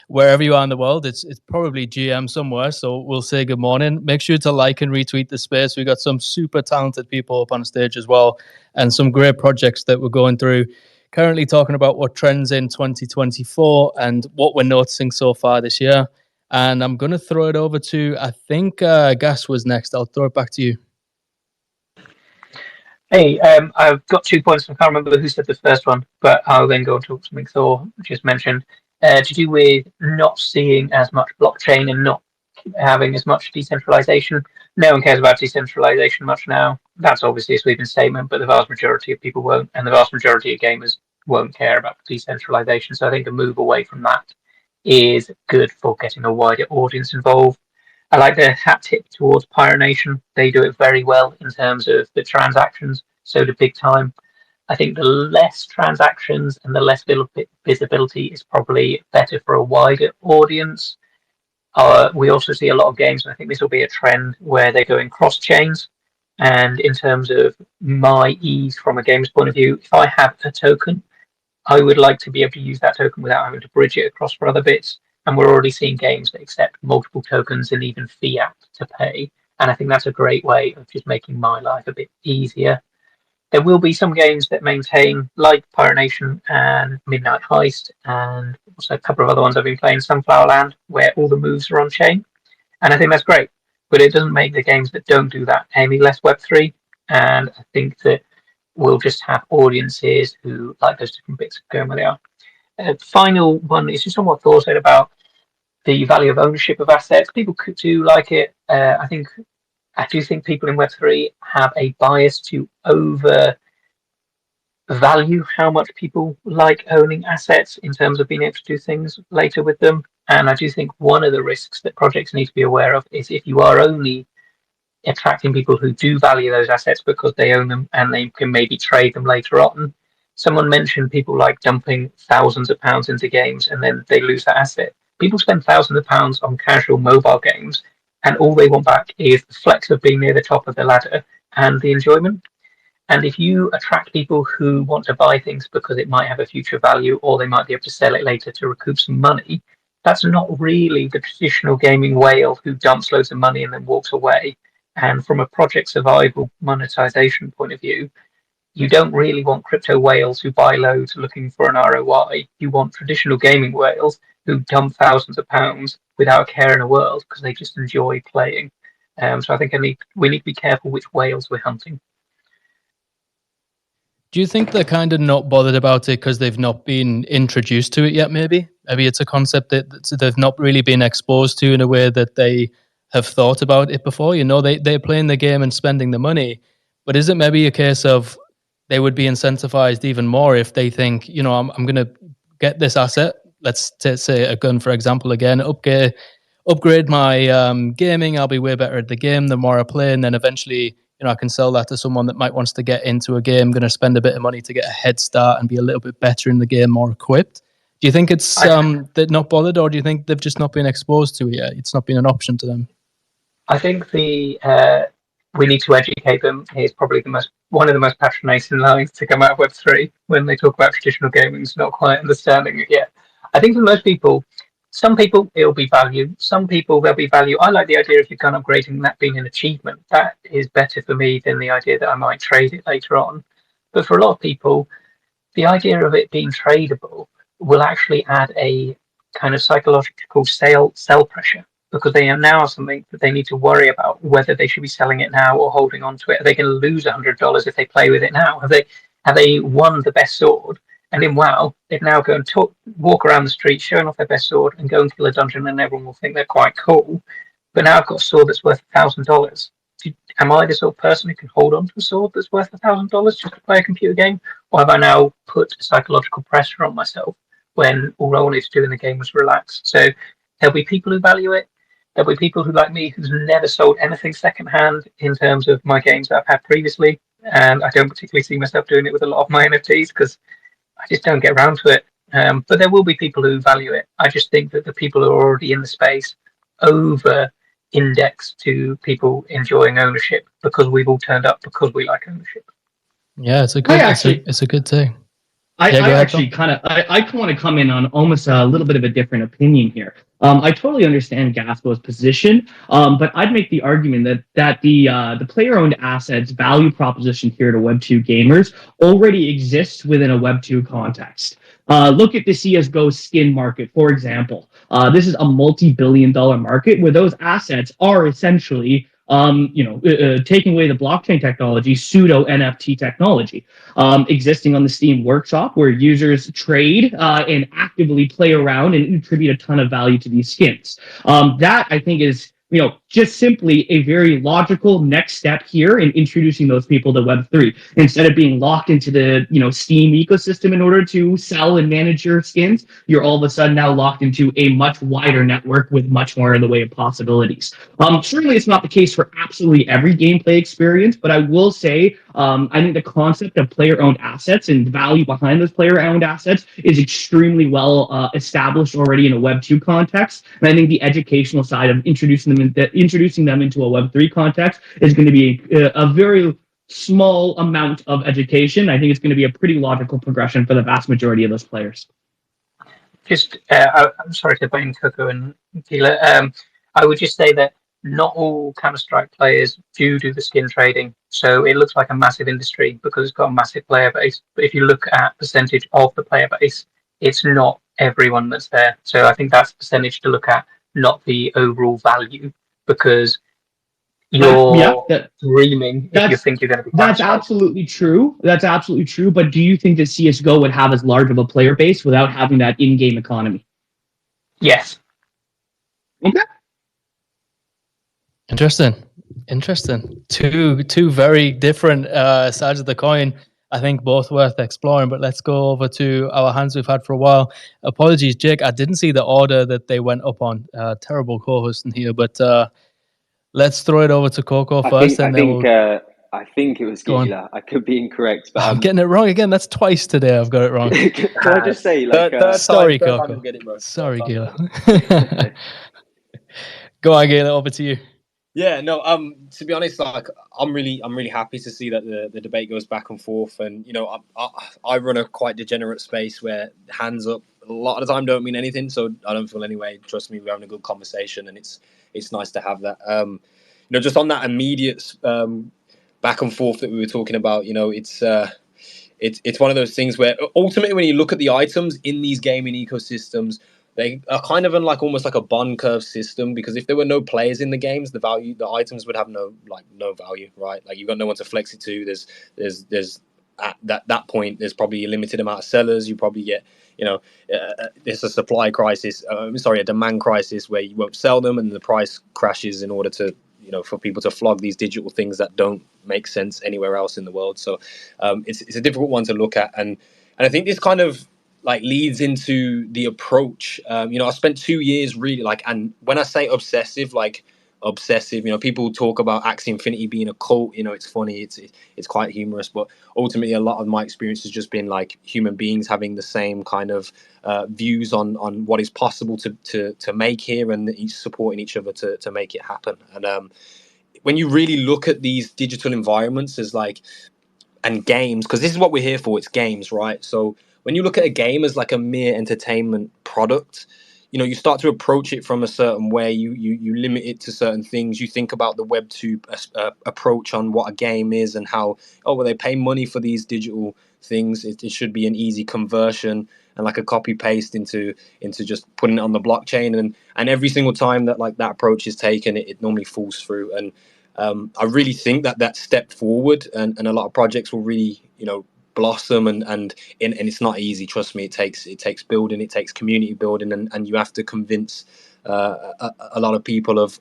wherever you are in the world, it's probably GM somewhere. So we'll say good morning. Make sure to like and retweet the space. We've got some super talented people up on stage as well, and some great projects that we're going through. Currently talking about what trends in 2024 and what we're noticing so far this year. And I'm going to throw it over to, I think Gas was next. I'll throw it back to you. Hey, I've got 2 points. I can't remember who said the first one, but I'll then go to something Thor just mentioned. To do with not seeing as much blockchain and not having as much decentralization. No one cares about decentralization much now. That's obviously a sweeping statement, but the vast majority of people won't, and the vast majority of gamers won't care about decentralization. So I think a move away from that is good for getting a wider audience involved. I like the hat tip towards Pyro Nation. They do it very well in terms of the transactions, so do Big Time. I think the less transactions and the less visibility is probably better for a wider audience. We also see a lot of games, and I think this will be a trend, where they're going cross chains. And in terms of my ease from a gamer's point of view, if I have a token, I would like to be able to use that token without having to bridge it across for other bits. And we're already seeing games that accept multiple tokens and even fiat to pay. And I think that's a great way of just making my life a bit easier. There will be some games that maintain, like Pyro Nation and Midnight Heist, and also a couple of other ones I've been playing, Sunflower Land, where all the moves are on chain. And I think that's great. But it doesn't make the games that don't do that any less Web3. And I think that we'll just have audiences who like those different bits going where they are. Final one is just on what Thor said about the value of ownership of assets. People do like it. I do think people in Web3 have a bias to over value how much people like owning assets in terms of being able to do things later with them. And I do think one of the risks that projects need to be aware of is if you are only attracting people who do value those assets because they own them and they can maybe trade them later on. Someone mentioned people like dumping thousands of pounds into games and then they lose that asset. People spend thousands of pounds on casual mobile games and all they want back is the flex of being near the top of the ladder and the enjoyment. And if you attract people who want to buy things because it might have a future value or they might be able to sell it later to recoup some money, that's not really the traditional gaming whale who dumps loads of money and then walks away. And from a project survival monetization point of view, you don't really want crypto whales who buy loads looking for an ROI. You want traditional gaming whales who dump thousands of pounds without a care in the world because they just enjoy playing. So I think we need to be careful which whales we're hunting. Do you think they're kind of not bothered about it because they've not been introduced to it yet, maybe? Maybe it's a concept that they've not really been exposed to in a way that they have thought about it before. They're playing the game and spending the money. But is it maybe a case of they would be incentivized even more if they think, I'm going to get this asset. Let's say a gun, for example, again, upgrade my gaming. I'll be way better at the game the more I play. And then eventually, I can sell that to someone that might wants to get into a game, going to spend a bit of money to get a head start and be a little bit better in the game, more equipped. Do you think it's they're not bothered, or do you think they've just not been exposed to it yet? It's not been an option to them. I think we need to educate them. Is probably one of the most patronising lines to come out of Web3 when they talk about traditional gaming is not quite understanding it yet. I think for most people, Some people it'll be value. Some people there'll be value. I like the idea if you're kind of upgrading that being an achievement. That is better for me than the idea that I might trade it later on. But for a lot of people, the idea of it being tradable will actually add a kind of psychological sell pressure because they now have something that they need to worry about whether they should be selling it now or holding on to it. Are they going to lose $100 if they play with it now? Have they won the best sword? And in WoW, they'd now go and walk around the street showing off their best sword and go and kill a dungeon, and everyone will think they're quite cool. But now I've got a sword that's worth $1,000. Am I the sort of person who can hold on to a sword that's worth $1,000 just to play a computer game? Or have I now put psychological pressure on myself when all I wanted to do in the game was relax? So there'll be people who value it. There'll be people who, like me, who's never sold anything secondhand in terms of my games that I've had previously. And I don't particularly see myself doing it with a lot of my NFTs because I just don't get around to it. But there will be people who value it. I just think that the people who are already in the space over index to people enjoying ownership because we've all turned up because we like ownership. Yeah, it's a good. It's a good thing. I actually kind of want to come in on almost a little bit of a different opinion here. I totally understand Gaspo's position, but I'd make the argument that the player-owned assets value proposition here to Web2 gamers already exists within a Web2 context. Look at the CS:GO skin market, for example. This is a multi-billion-dollar market where those assets are essentially taking away the blockchain technology, pseudo NFT technology, existing on the Steam Workshop, where users trade and actively play around and contribute a ton of value to these skins. That I think is just simply a very logical next step here in introducing those people to Web3. Instead of being locked into the Steam ecosystem in order to sell and manage your skins, you're all of a sudden now locked into a much wider network with much more in the way of possibilities. Certainly it's not the case for absolutely every gameplay experience, but I will say I think the concept of player-owned assets and the value behind those player-owned assets is extremely well established already in a Web2 context. And I think the educational side of introducing them into a Web3 context is going to be a very small amount of education. I think it's going to be a pretty logical progression for the vast majority of those players. I'm sorry to blame Coco and Gila. I would just say that not all Counter-Strike players do the skin trading. So it looks like a massive industry because it's got a massive player base. But if you look at percentage of the player base, it's not everyone that's there. So I think that's percentage to look at, not the overall value, because you're dreaming if you think you're going to be. That's absolutely true. That's absolutely true. But do you think that CS:GO would have as large of a player base without having that in-game economy? Yes. Okay. Interesting. Two very different sides of the coin. I think both worth exploring, but let's go over to our hands we've had for a while. Apologies, Jake. I didn't see the order that they went up on. Terrible co-hosting here, but let's throw it over to Coco first. I think it was Gila. I could be incorrect, but I'm getting it wrong again. That's twice today I've got it wrong. Can I just say, sorry, Coco. Sorry, Gila. Go on, Gila. Over to you. Yeah, no. To be honest, I'm really happy to see that the debate goes back and forth, and I run a quite degenerate space where hands up a lot of the time don't mean anything, so I don't feel anyway. Trust me, we're having a good conversation, and it's nice to have that. Just on that immediate back and forth that we were talking about, it's one of those things where ultimately when you look at the items in these gaming ecosystems, they are kind of in almost like a bond curve system, because if there were no players in the games, the items would have no value, right? Like you've got no one to flex it to. There's at that point there's probably a limited amount of sellers. You probably get there's a supply crisis. A demand crisis where you won't sell them and the price crashes in order to for people to flog these digital things that don't make sense anywhere else in the world. So it's a difficult one to look at, and I think this kind of leads into the approach. I spent 2 years really and when I say obsessive, people talk about Axie Infinity being a cult. It's funny, it's quite humorous, but ultimately a lot of my experience has just been human beings having the same kind of views on what is possible to make here, and each supporting each other to make it happen. And when you really look at these digital environments as and games, because this is what we're here for, it's games, right? So when you look at a game as a mere entertainment product, you start to approach it from a certain way. You limit it to certain things. You think about the Web2 approach on what a game is and how, oh, well, they pay money for these digital things. It should be an easy conversion and like a copy paste into just putting it on the blockchain. And every single time that like that approach is taken, it normally falls through. And I really think that step forward, and a lot of projects will really blossom, and it's not easy. Trust me, it takes building, it takes community building, and you have to convince a lot of people of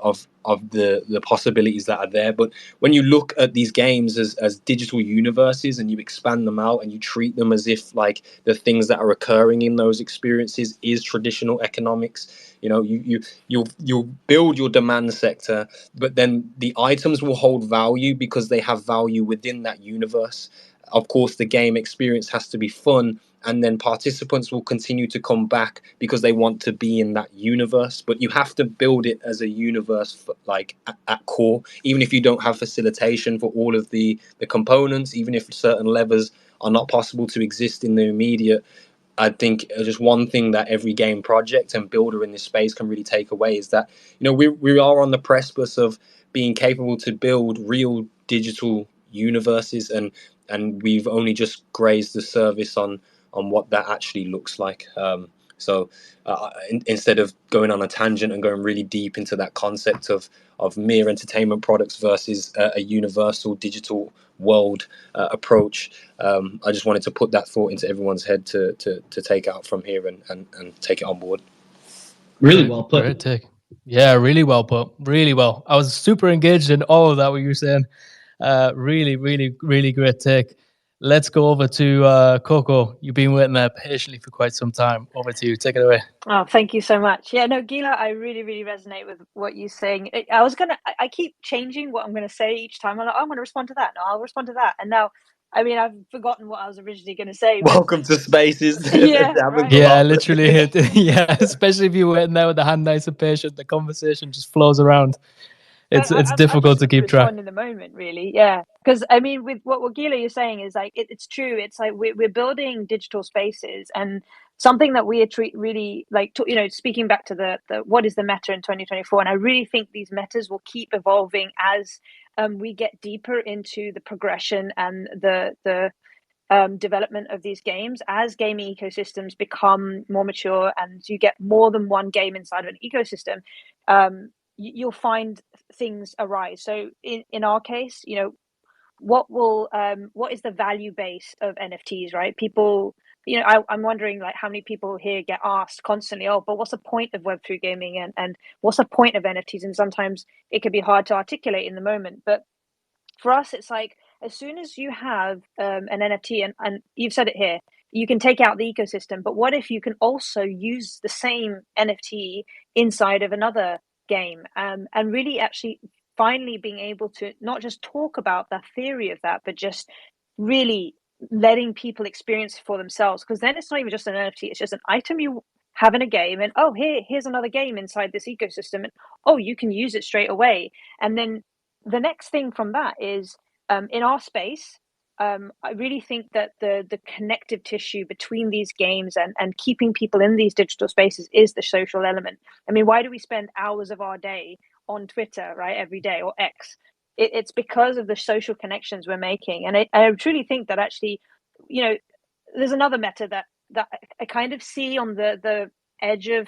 the possibilities that are there. But when you look at these games as digital universes and you expand them out and you treat them as if like the things that are occurring in those experiences is traditional economics, you'll build your demand sector, but then the items will hold value because they have value within that universe. Of course, the game experience has to be fun, and then participants will continue to come back because they want to be in that universe. But you have to build it as a universe, like at core, even if you don't have facilitation for all of the components, even if certain levers are not possible to exist in the immediate. I think just one thing that every game project and builder in this space can really take away is that we are on the precipice of being capable to build real digital universes, and we've only just grazed the surface on what that actually looks like. So instead of going on a tangent and going really deep into that concept of mere entertainment products versus a universal digital world approach, I just wanted to put that thought into everyone's head to take out from here and take it on board. Really well put. Great take. Yeah, really well put. Really well. I was super engaged in all of that, what you were saying. Really, really, really great take. Let's go over to Coco. You've been waiting there patiently for quite some time. Over to you. Take it away. Oh, thank you so much. Yeah, no, Gila, I really, really resonate with what you're saying. I keep changing what I'm going to say each time. I'm like, oh, I'm going to respond to that. No, I'll respond to that. And now, I mean, I've forgotten what I was originally going to say. But Welcome to Spaces. yeah, Happens right. a Yeah, lot. literally. Yeah, especially if you're waiting there with the hand nice and patient, the conversation just flows around. It's I'm difficult just to keep track. respond in the moment, really. Yeah, because I mean, with what Gila you're saying is like it's true. It's like we're building digital spaces, and something that we treat really like speaking back to the what is the meta in 2024, and I really think these metas will keep evolving as we get deeper into the progression and the development of these games as gaming ecosystems become more mature and you get more than one game inside of an ecosystem. You'll find things arise. So in our case, what is the value base of NFTs, right? People, I'm wondering like how many people here get asked constantly, oh, but what's the point of Web3 gaming and what's the point of NFTs? And sometimes it can be hard to articulate in the moment, but for us, it's like as soon as you have an NFT, and you've said it here, you can take out the ecosystem. But what if you can also use the same NFT inside of another game, and really actually finally being able to not just talk about the theory of that, but just really letting people experience it for themselves? Because then it's not even just an NFT; it's just an item you have in a game, and oh, here's another game inside this ecosystem, and oh, you can use it straight away, and then the next thing from that is in our space. I really think that the connective tissue between these games and keeping people in these digital spaces is the social element. I mean, why do we spend hours of our day on Twitter, right, every day, or X? It's because of the social connections we're making, and I truly think that actually, there's another meta that I kind of see on the edge of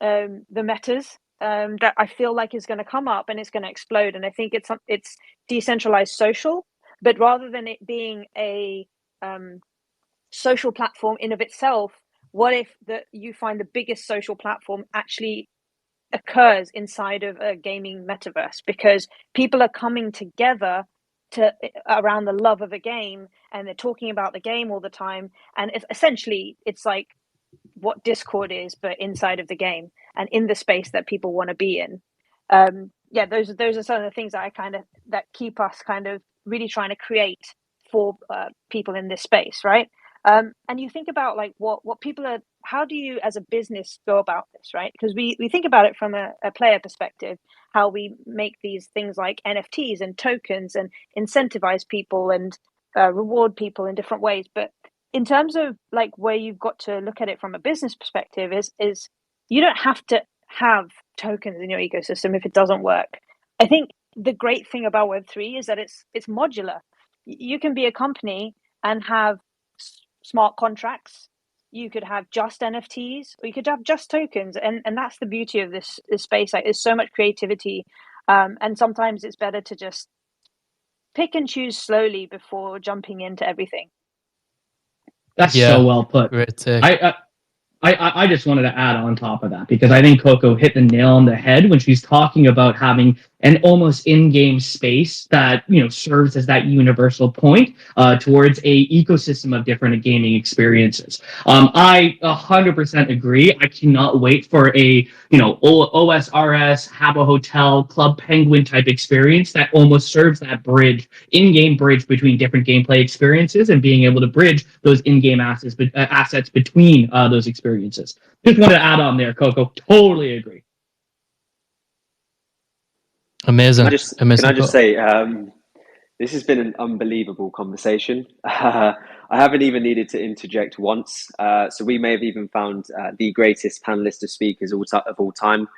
the metas that I feel like is going to come up and it's going to explode. And I think it's decentralized social, but rather than it being a social platform in of itself, what if you find the biggest social platform actually occurs inside of a gaming metaverse, because people are coming together to around the love of a game, and they're talking about the game all the time, and it's like what Discord is, but inside of the game and in the space that people want to be in. Those are some of the things that that keep us kind of really trying to create for people in this space, right? And you think about like what people are. How do you, as a business, go about this, right? Because we think about it from a player perspective, how we make these things like NFTs and tokens and incentivize people and reward people in different ways, but in terms of like where you've got to look at it from a business perspective is you don't have to have tokens in your ecosystem if it doesn't work. I think the great thing about Web3 is that it's modular. You can be a company and have smart contracts. You could have just NFTs, or you could have just tokens, and that's the beauty of this space. Like, there's so much creativity, and sometimes it's better to just pick and choose slowly before jumping into everything. That's Yeah, so well put. great take. I just wanted to add on top of that, because I think Coco hit the nail on the head when she's talking about having an almost in-game space that, you know, serves as that universal point towards a ecosystem of different gaming experiences. I 100% agree. I cannot wait for a, you know, OSRS, have a hotel, Club Penguin type experience that almost serves that bridge, in-game bridge between different gameplay experiences, and being able to bridge those in-game assets between those experiences. Just wanted to add on there, Coco. Totally agree. Amazing. Can I just say, this has been an unbelievable conversation. I haven't even needed to interject once. So we may have even found the greatest panelist of speakers of all time.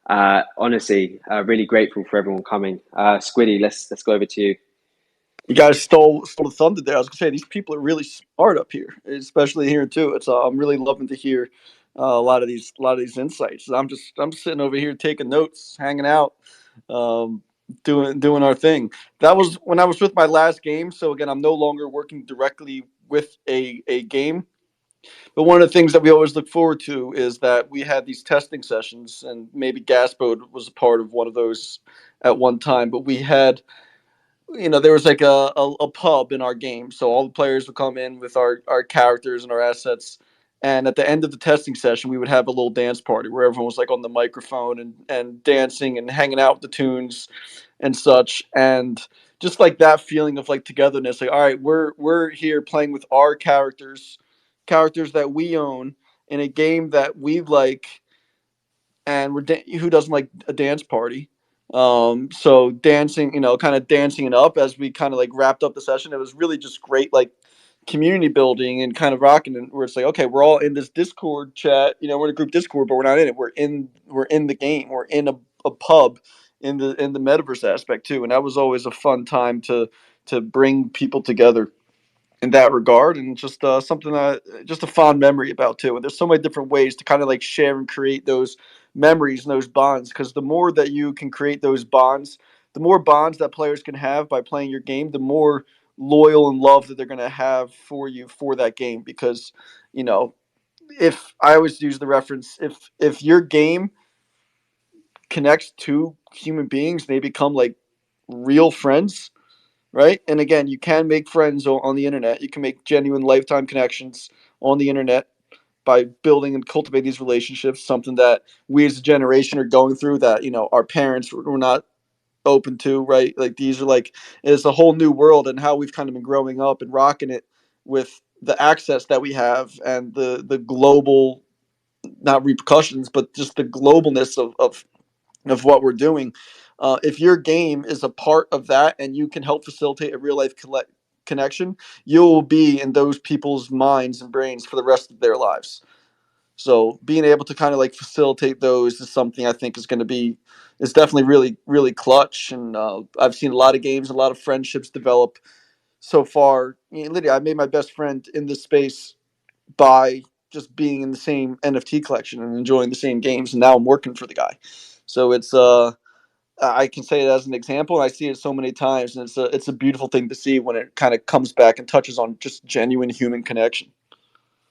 Honestly, really grateful for everyone coming. Squiddy, let's go over to you. You guys stole the thunder there. I was gonna say these people are really smart up here, especially here too. It's I'm really loving to hear a lot of these insights. I'm sitting over here taking notes, hanging out, um, doing our thing. That was when I was with my last game. So again, I'm no longer working directly with a game. But one of the things that we always look forward to is that we had these testing sessions, and maybe Gasboat was a part of one of those at one time. But we had, there was like a pub in our game. So all the players would come in with our characters and our assets. And at the end of the testing session, we would have a little dance party where everyone was like on the microphone and dancing and hanging out with the tunes and such. And just like that feeling of like togetherness, like, all right, we're here playing with our characters that we own in a game that we like, and who doesn't like a dance party? So dancing, kind of dancing it up as we kind of like wrapped up the session. It was really just great, like community building and kind of rocking it, where it's like, okay, we're all in this Discord chat, we're in a group Discord, but we're not in it. We're in the game. We're in a pub in the metaverse aspect too. And that was always a fun time to bring people together in that regard, and just something that just a fond memory about too. And there's so many different ways to kind of like share and create those memories and those bonds, because the more that you can create those bonds, the more bonds that players can have by playing your game, the more loyal and love that they're going to have for you for that game. Because if I always use the reference, if your game connects two human beings, they become like real friends, right? And again, you can make friends on the internet. You can make genuine lifetime connections on the internet by building and cultivating these relationships. Something that we as a generation are going through, that our parents were not open to, right? Like, these are like, it's a whole new world, and how we've kind of been growing up and rocking it with the access that we have, and the global, not repercussions, but just the globalness of what we're doing. If your game is a part of that and you can help facilitate a real life connection, you'll be in those people's minds and brains for the rest of their lives. So being able to kind of like facilitate those is something I think is definitely really, really clutch. And I've seen a lot of games, a lot of friendships develop so far. Literally, I made my best friend in this space by just being in the same NFT collection and enjoying the same games. And now I'm working for the guy. So it's I can say it as an example, and I see it so many times, and it's a beautiful thing to see when it kind of comes back and touches on just genuine human connection.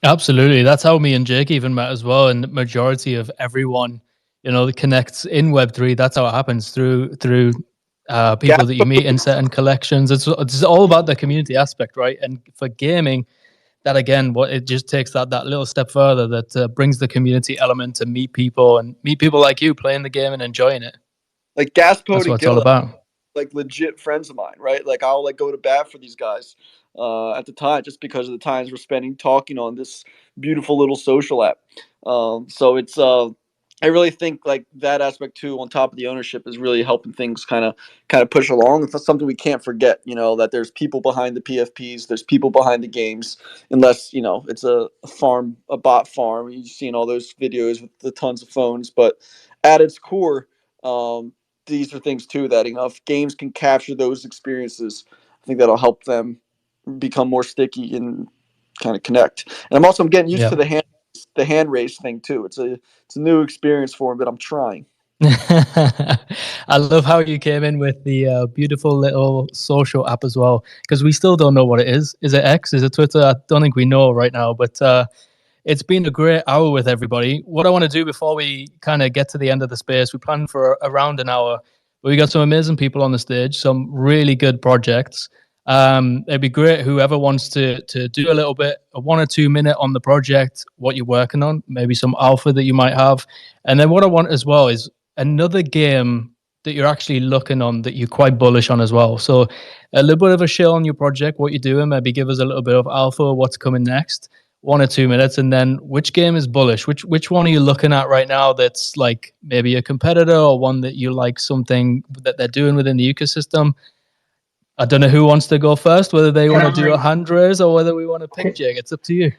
Absolutely, that's how me and Jake even met as well. And the majority of everyone, that connects in Web3, that's how it happens through people that you meet in certain collections. It's all about the community aspect, right? And for gaming, that again, what it just takes that little step further, that brings the community element to meet people like you playing the game and enjoying it. Like Gaspo That's and what it's all about. like legit friends of mine, right? Like, I'll like go to bat for these guys at the time, just because of the times we're spending talking on this beautiful little social app. So it's I really think like that aspect too, on top of the ownership, is really helping things kind of push along. It's something we can't forget, that there's people behind the PFPs, there's people behind the games. Unless it's a farm, a bot farm. You've seen all those videos with the tons of phones, but at its core, these are things too that if games can capture those experiences, I think that'll help them become more sticky and kind of connect. And I'm getting used to Yeah. the hand raise thing too. It's a new experience for me, but I'm trying. I love how you came in with the beautiful little social app as well, because we still don't know what it is. Is it X? Is it Twitter? I don't think we know right now, but it's been a great hour with everybody. What I want to do before we kind of get to the end of the space, we planned for around an hour, but we got some amazing people on the stage, some really good projects. It'd be great whoever wants to do a little bit, a 1 or 2 minute on the project, what you're working on, maybe some alpha that you might have. And then what I want as well is another game that you're actually looking on that you're quite bullish on as well. So a little bit of a share on your project, what you're doing, maybe give us a little bit of alpha, what's coming next, 1 or 2 minutes, and then which game is bullish? Which one are you looking at right now that's like maybe a competitor or one that you like something that they're doing within the ecosystem? I don't know who wants to go first, whether they want to do a hand raise or whether we want to pick Jake. It's up to you.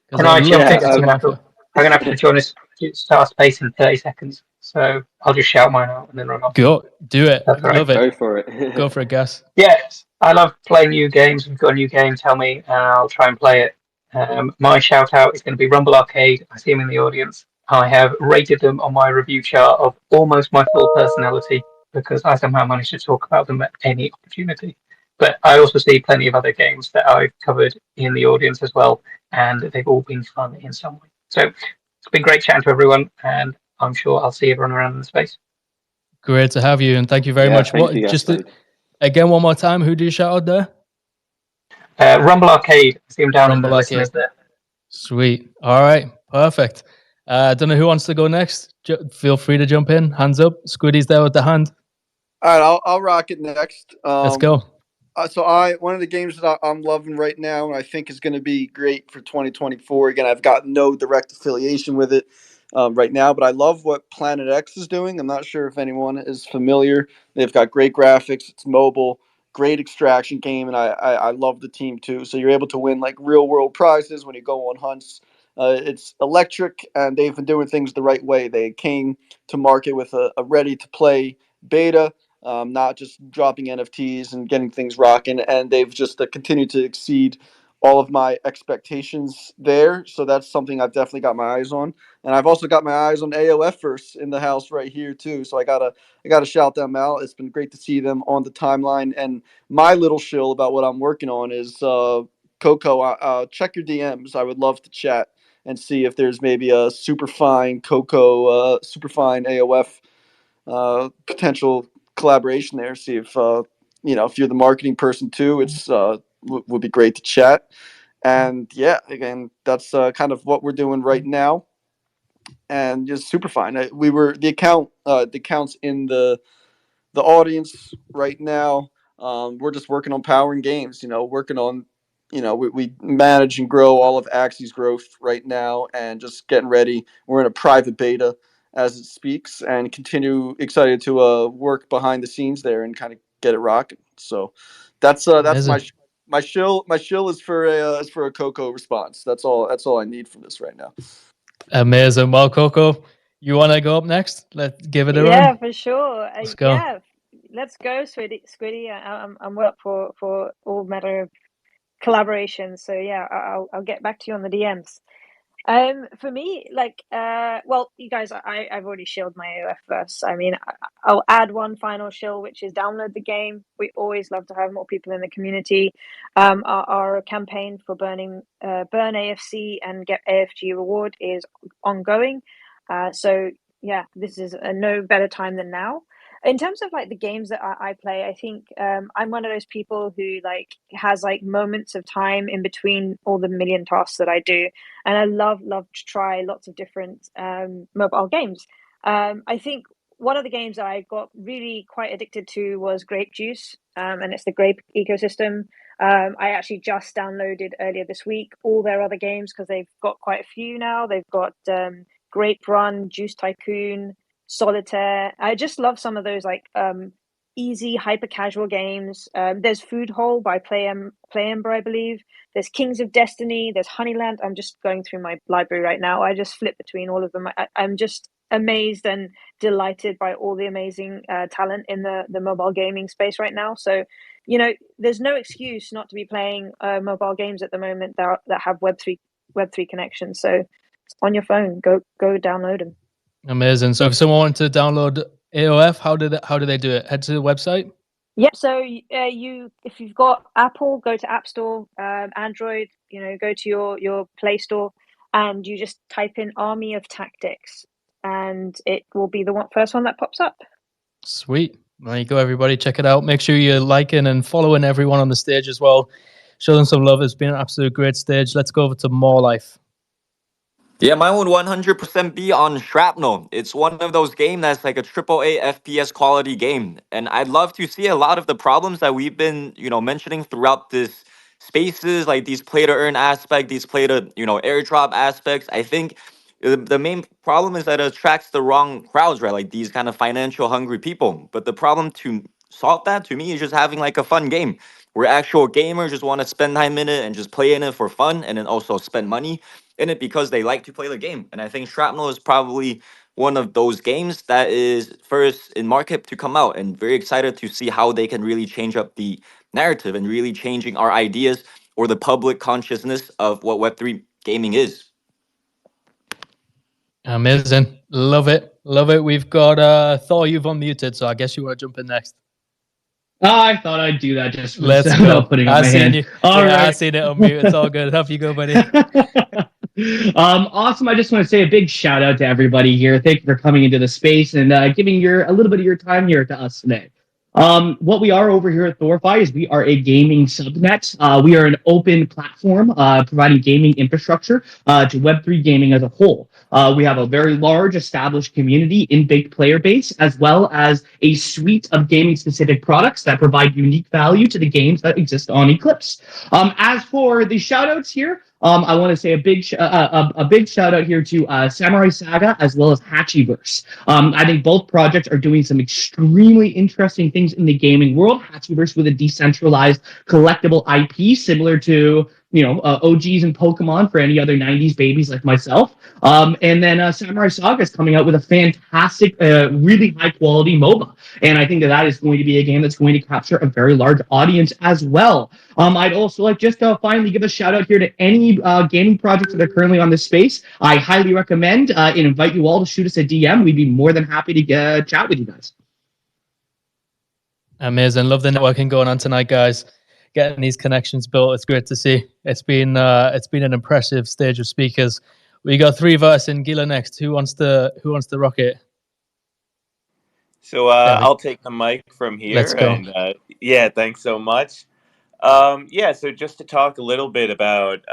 Can I jump in? Get some alpha. I'm gonna have to join us start space in 30 seconds. So I'll just shout mine out and then run off. Go, do it. That's all right. Love it. Go for it. Go for a guess. Yes, I love playing new games. If you've got a new game, tell me, and I'll try and play it. My shout out is going to be Rumble Arcade. I see him in the audience. I have rated them on my review chart of almost my full personality because I somehow managed to talk about them at any opportunity. But I also see plenty of other games that I've covered in the audience as well, and they've all been fun in some way. So it's been great chatting to everyone, and I'm sure I'll see everyone around in the space. Great to have you, and thank you very much. Thank you, just again, one more time, who do you shout out there? Rumble Arcade. I see him down in the Rumble listeners Arcade. there. Sweet. All right. Perfect. I don't know who wants to go next. Feel free to jump in. Hands up. Squiddy's there with the hand. All right, I'll rock it next. Let's go. So one of the games that I'm loving right now, and I think is going to be great for 2024. Again, I've got no direct affiliation with it right now, but I love what Planet X is doing. I'm not sure if anyone is familiar. They've got great graphics. It's mobile, great extraction game, and I love the team too. So you're able to win like real world prizes when you go on hunts. It's electric, and they've been doing things the right way. They came to market with a ready to play beta. Not just dropping NFTs and getting things rocking. And they've just continued to exceed all of my expectations there. So that's something I've definitely got my eyes on. And I've also got my eyes on AOFers in the house right here too. So I gotta shout them out. It's been great to see them on the timeline. And my little shill about what I'm working on is Coco. Check your DMs. I would love to chat and see if there's maybe a super fine super fine AOF potential collaboration there. See if if you're the marketing person too, it's would be great to chat. And yeah, again, that's kind of what we're doing right now, and just super fine. We were the accounts in the audience right now. We're just working on powering games. Working on. We manage and grow all of Axie's growth right now, and just getting ready. We're in a private beta as it speaks, and continue excited to work behind the scenes there and kind of get it rocking. So that's my shill. My shill is for a Coco response. That's all I need from this right now. Amazing. Well, Coco, you want to go up next? Let's give it a run. Yeah, for sure. Let's go. Yeah, let's go, Squiddy. I'm up for all matter of collaboration. So yeah, I'll get back to you on the DMs. For me, well, you guys, I've already shilled my AOF verse. I mean, I'll add one final shill, which is download the game. We always love to have more people in the community. Our campaign for burn AFC and get AFG reward is ongoing. So yeah, this is no better time than now. In terms of like the games that I play, I think I'm one of those people who like has like moments of time in between all the million tasks that I do, and I love to try lots of different mobile games. I think one of the games that I got really quite addicted to was Grape Juice, and it's the grape ecosystem. I actually just downloaded earlier this week all their other games because they've got quite a few now. They've got Grape Run, Juice Tycoon, Solitaire. I just love some of those like easy, hyper casual games. There's Food Hole by Play-Ember, I believe. There's Kings of Destiny. There's Honeyland. I'm just going through my library right now. I just flip between all of them. I'm just amazed and delighted by all the amazing talent in the mobile gaming space right now. So, you know, there's no excuse not to be playing mobile games at the moment that have Web3 connections. So, on your phone, go download them. Amazing. So if someone wanted to download AOF, how do they do it? Head to the website. Yep. So if you've got Apple, go to App Store. Android, you know, go to your Play Store, and you just type in Army of Tactics, and it will be the first one that pops up. Sweet. There you go, everybody. Check it out. Make sure you're liking and following everyone on the stage as well. Show them some love. It's been an absolute great stage. Let's go over to More Life. Yeah, mine would 100% be on Shrapnel. It's one of those games that's like a AAA FPS quality game. And I'd love to see a lot of the problems that we've been, mentioning throughout this spaces, like these play to earn aspect, these play to, airdrop aspects. I think the main problem is that it attracts the wrong crowds, right? Like these kind of financial hungry people. But the problem to solve that to me is just having like a fun game where actual gamers just want to spend time in it and just play in it for fun and then also spend money in it because they like to play the game. And I think Shrapnel is probably one of those games that is first in market to come out, and very excited to see how they can really change up the narrative and really changing our ideas or the public consciousness of what Web3 gaming is. Amazing. Love it. Love it. We've got Thor, you've unmuted, so I guess you want to jump in next. I thought I'd do that just Let's go. putting up my hand. You. All right. I seen it on mute. It's all good. Off you go, buddy. Awesome. I just want to say a big shout out to everybody here. Thank you for coming into the space and giving a little bit of your time here to us today. What we are over here at Thorify is we are a gaming subnet. We are an open platform providing gaming infrastructure to Web3 gaming as a whole. We have a very large established community in big player base, as well as a suite of gaming specific products that provide unique value to the games that exist on Eclipse. As for the shout outs here, I want to say a big shout out here to Samurai Saga as well as Hachiverse. I think both projects are doing some extremely interesting things in the gaming world. Hachiverse with a decentralized collectible IP similar to OGs and Pokemon for any other 90s babies like myself. And then Samurai Saga is coming out with a fantastic, really high quality MOBA. And I think that is going to be a game that's going to capture a very large audience as well. I'd also like just to finally give a shout out here to any gaming projects that are currently on this space. I highly recommend and invite you all to shoot us a DM. We'd be more than happy to chat with you guys. Amazing. Love the networking going on tonight, guys. Getting these connections built. It's great to see. It's been an impressive stage of speakers. We got 3Verse and Gila next. Who wants to rock it? So I'll take the mic from here. Let's go. And thanks so much. So just to talk a little bit about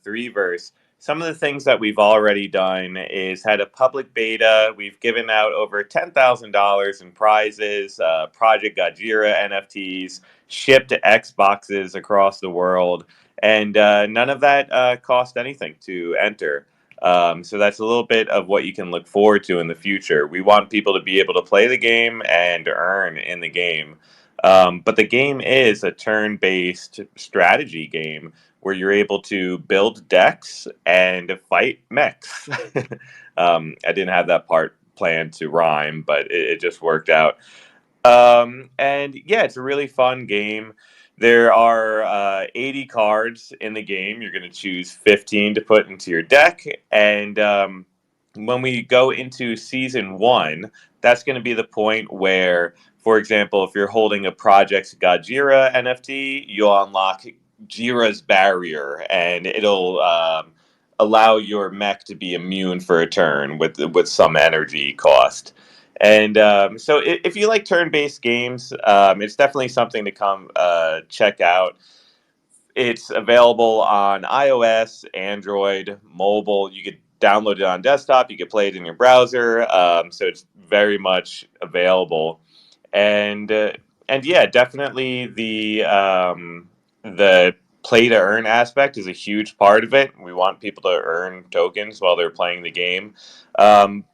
3Verse, some of the things that we've already done is had a public beta. We've given out over $10,000 in prizes, Project Gajira NFTs, shipped Xboxes across the world, and none of that cost anything to enter. So that's a little bit of what you can look forward to in the future. We want people to be able to play the game and earn in the game. But the game is a turn-based strategy game where you're able to build decks and fight mechs. I didn't have that part planned to rhyme, but it just worked out. It's a really fun game. There are 80 cards in the game. You're going to choose 15 to put into your deck. And when we go into Season 1, that's going to be the point where, for example, if you're holding a Project Gajira NFT, you'll unlock Jira's Barrier, and it'll allow your mech to be immune for a turn with some energy cost. And so if you like turn-based games, it's definitely something to come check out. It's available on iOS, Android, mobile. You could download it on desktop. You could play it in your browser. So it's very much available. And definitely the play to earn aspect is a huge part of it. We want people to earn tokens while they're playing the game.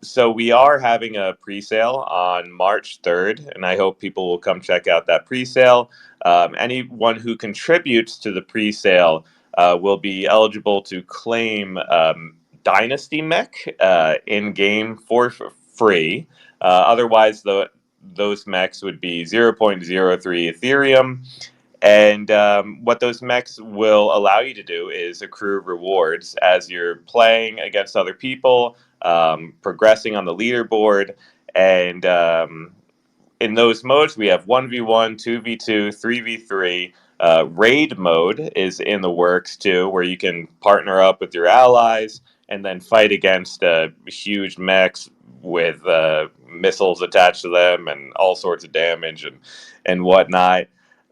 So we are having a pre-sale on March 3rd, and I hope people will come check out that pre-sale. Anyone who contributes to the pre-sale will be eligible to claim Dynasty Mech in game for free. Otherwise, those mechs would be 0.03 Ethereum. And what those mechs will allow you to do is accrue rewards as you're playing against other people, progressing on the leaderboard. And in those modes, we have 1v1, 2v2, 3v3. Raid mode is in the works too, where you can partner up with your allies and then fight against huge mechs with missiles attached to them and all sorts of damage and whatnot.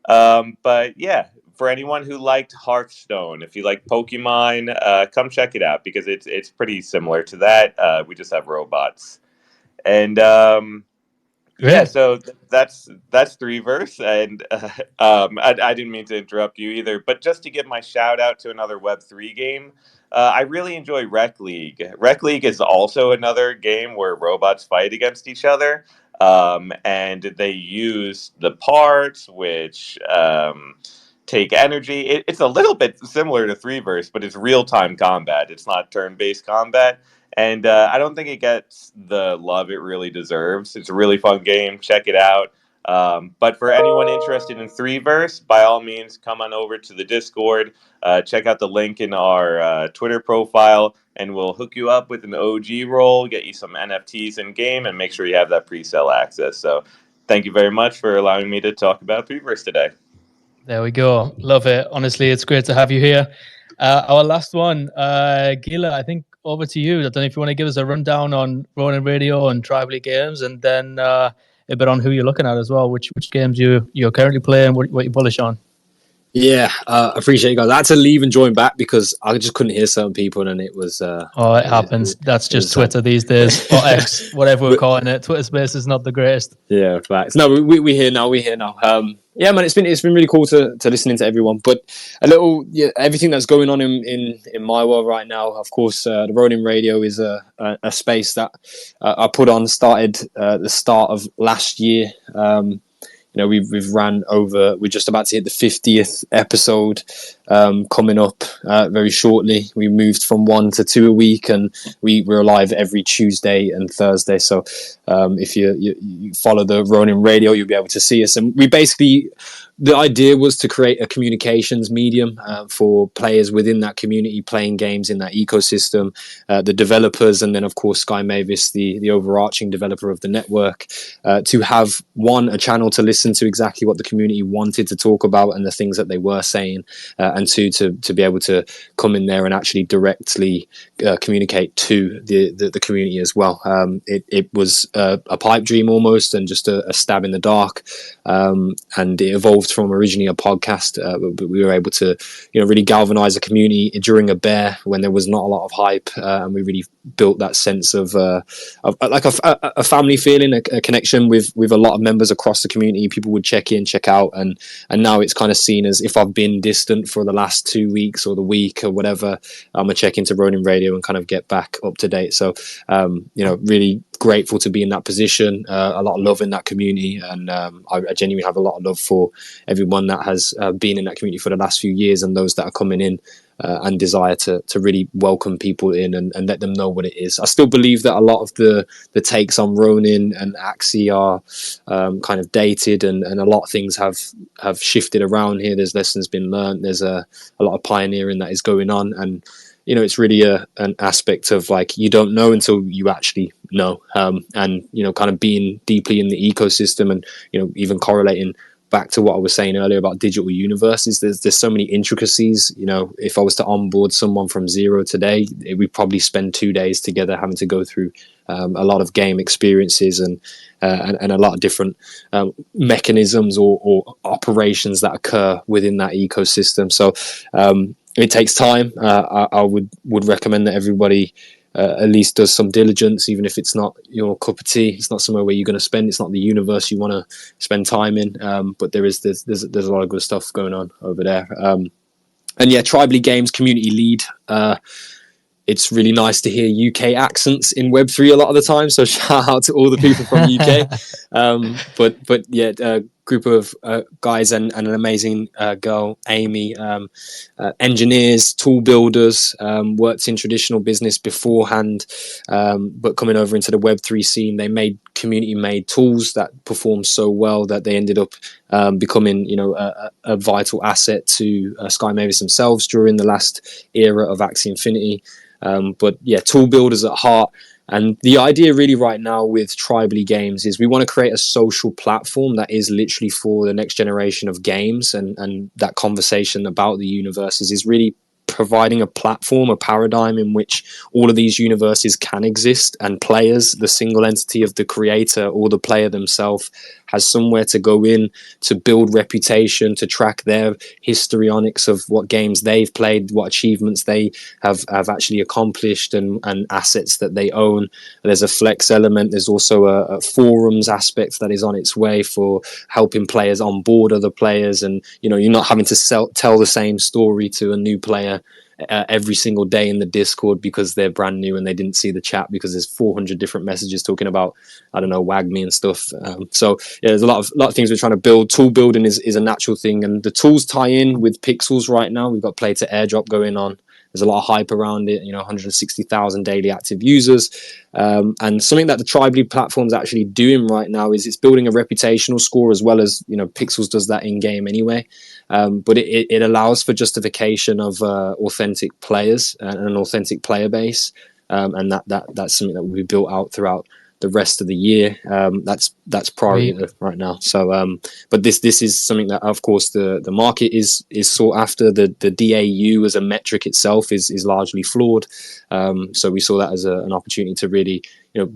But yeah, for anyone who liked Hearthstone, if you like Pokemon, come check it out because it's pretty similar to that. We just have robots, and yeah, Great. so that's Threeverse, and I didn't mean to interrupt you either, but just to give my shout out to another Web3 game, I really enjoy Rec League. Rec League is also another game where robots fight against each other, and they use the parts which take energy. It's a little bit similar to Threeverse, but it's real time combat. It's not turn based combat. And I don't think it gets the love it really deserves. It's a really fun game. Check it out. But for anyone interested in Threeverse, by all means, come on over to the Discord. Check out the link in our Twitter profile, and we'll hook you up with an OG role, get you some NFTs in game, and make sure you have that pre-sale access. So thank you very much for allowing me to talk about Threeverse today. There we go. Love it. Honestly, it's great to have you here. Our last one, Gila, I think over to you. I don't know if you want to give us a rundown on Ronin Radio and Tribally Games, and then a bit on who you're looking at as well, which games you're currently playing, what you're bullish on. Yeah, appreciate you guys. I had to leave and join back because I just couldn't hear certain people, and it was. It happens. That's just Twitter these days, or X, whatever we're calling it. Twitter Space is not the greatest. Yeah, facts. No, we here now. We're here now. Yeah, man, it's been really cool to listening to everyone. But a little, everything that's going on in my world right now. Of course, the Ronin Radio is a space that I put on. Started the start of last year. We've ran over. We're just about to hit the 50th episode coming up very shortly. We moved from 1 to 2 a week, and we're live every Tuesday and Thursday. So if you follow the Ronin Radio, you'll be able to see us. And we basically, the idea was to create a communications medium for players within that community playing games in that ecosystem, the developers, and then of course Sky Mavis, the overarching developer of the network, to have a channel to listen to exactly what the community wanted to talk about and the things that they were saying, and to be able to come in there and actually directly communicate to the community as well. It was a pipe dream almost, and just a stab in the dark, and it evolved from originally a podcast, but we were able to really galvanize a community during a bear when there was not a lot of hype, and we really built that sense of like a family feeling, a connection with a lot of members across the community. People would check in, check out, and now it's kind of seen as if I've been distant for the last 2 weeks or the week or whatever, I'm gonna check into Ronin Radio and kind of get back up to date. So really grateful to be in that position, a lot of love in that community, and I genuinely have a lot of love for everyone that has been in that community for the last few years, and those that are coming in and desire to really welcome people in and let them know what it is. I still believe that a lot of the takes on Ronin and Axie are kind of dated, and a lot of things have shifted around here. There's lessons been learned. There's a lot of pioneering that is going on, and it's really an aspect of like, you don't know until you actually know, and kind of being deeply in the ecosystem, and even correlating back to what I was saying earlier about digital universes. There's so many intricacies. If I was to onboard someone from zero today, we'd probably spend 2 days together having to go through a lot of game experiences and a lot of different mechanisms or operations that occur within that ecosystem. So it takes time. I would recommend that everybody at least does some diligence, even if it's not your cup of tea. It's not somewhere where you're going to spend. It's not the universe you want to spend time in. But there's a lot of good stuff going on over there. And yeah, Tribally Games community lead. It's really nice to hear UK accents in Web3 a lot of the time. So shout out to all the people from UK. But yeah, a group of guys and an amazing girl, Amy, engineers, tool builders, worked in traditional business beforehand, but coming over into the Web3 scene, they made community-made tools that performed so well that they ended up becoming, a vital asset to Sky Mavis themselves during the last era of Axie Infinity. But yeah, tool builders at heart. And the idea really right now with Tribally Games is we want to create a social platform that is literally for the next generation of games, and that conversation about the universes is really providing a platform, a paradigm in which all of these universes can exist, and players, the single entity of the creator or the player themselves, has somewhere to go in to build reputation, to track their histrionics of what games they've played, what achievements they have actually accomplished, and assets that they own. There's a flex element. There's also a forums aspect that is on its way for helping players onboard other players, and you're not having to tell the same story to a new player every single day in the Discord because they're brand new and they didn't see the chat because there's 400 different messages talking about, I don't know, WAGME and stuff. So yeah, there's a lot of things we're trying to build. Tool building is a natural thing, and the tools tie in with pixels right now. We've got Play to Airdrop going on. There's a lot of hype around it, 160,000 daily active users. And something that the Tribally platform is actually doing right now is it's building a reputational score, as well as, Pixels does that in game anyway. But it allows for justification of authentic players and an authentic player base. And that's something that will be built out throughout the rest of the year. That's priority right now. So, but this is something that, of course, the market is sought after. The DAU as a metric itself is largely flawed. So we saw that as an opportunity to really,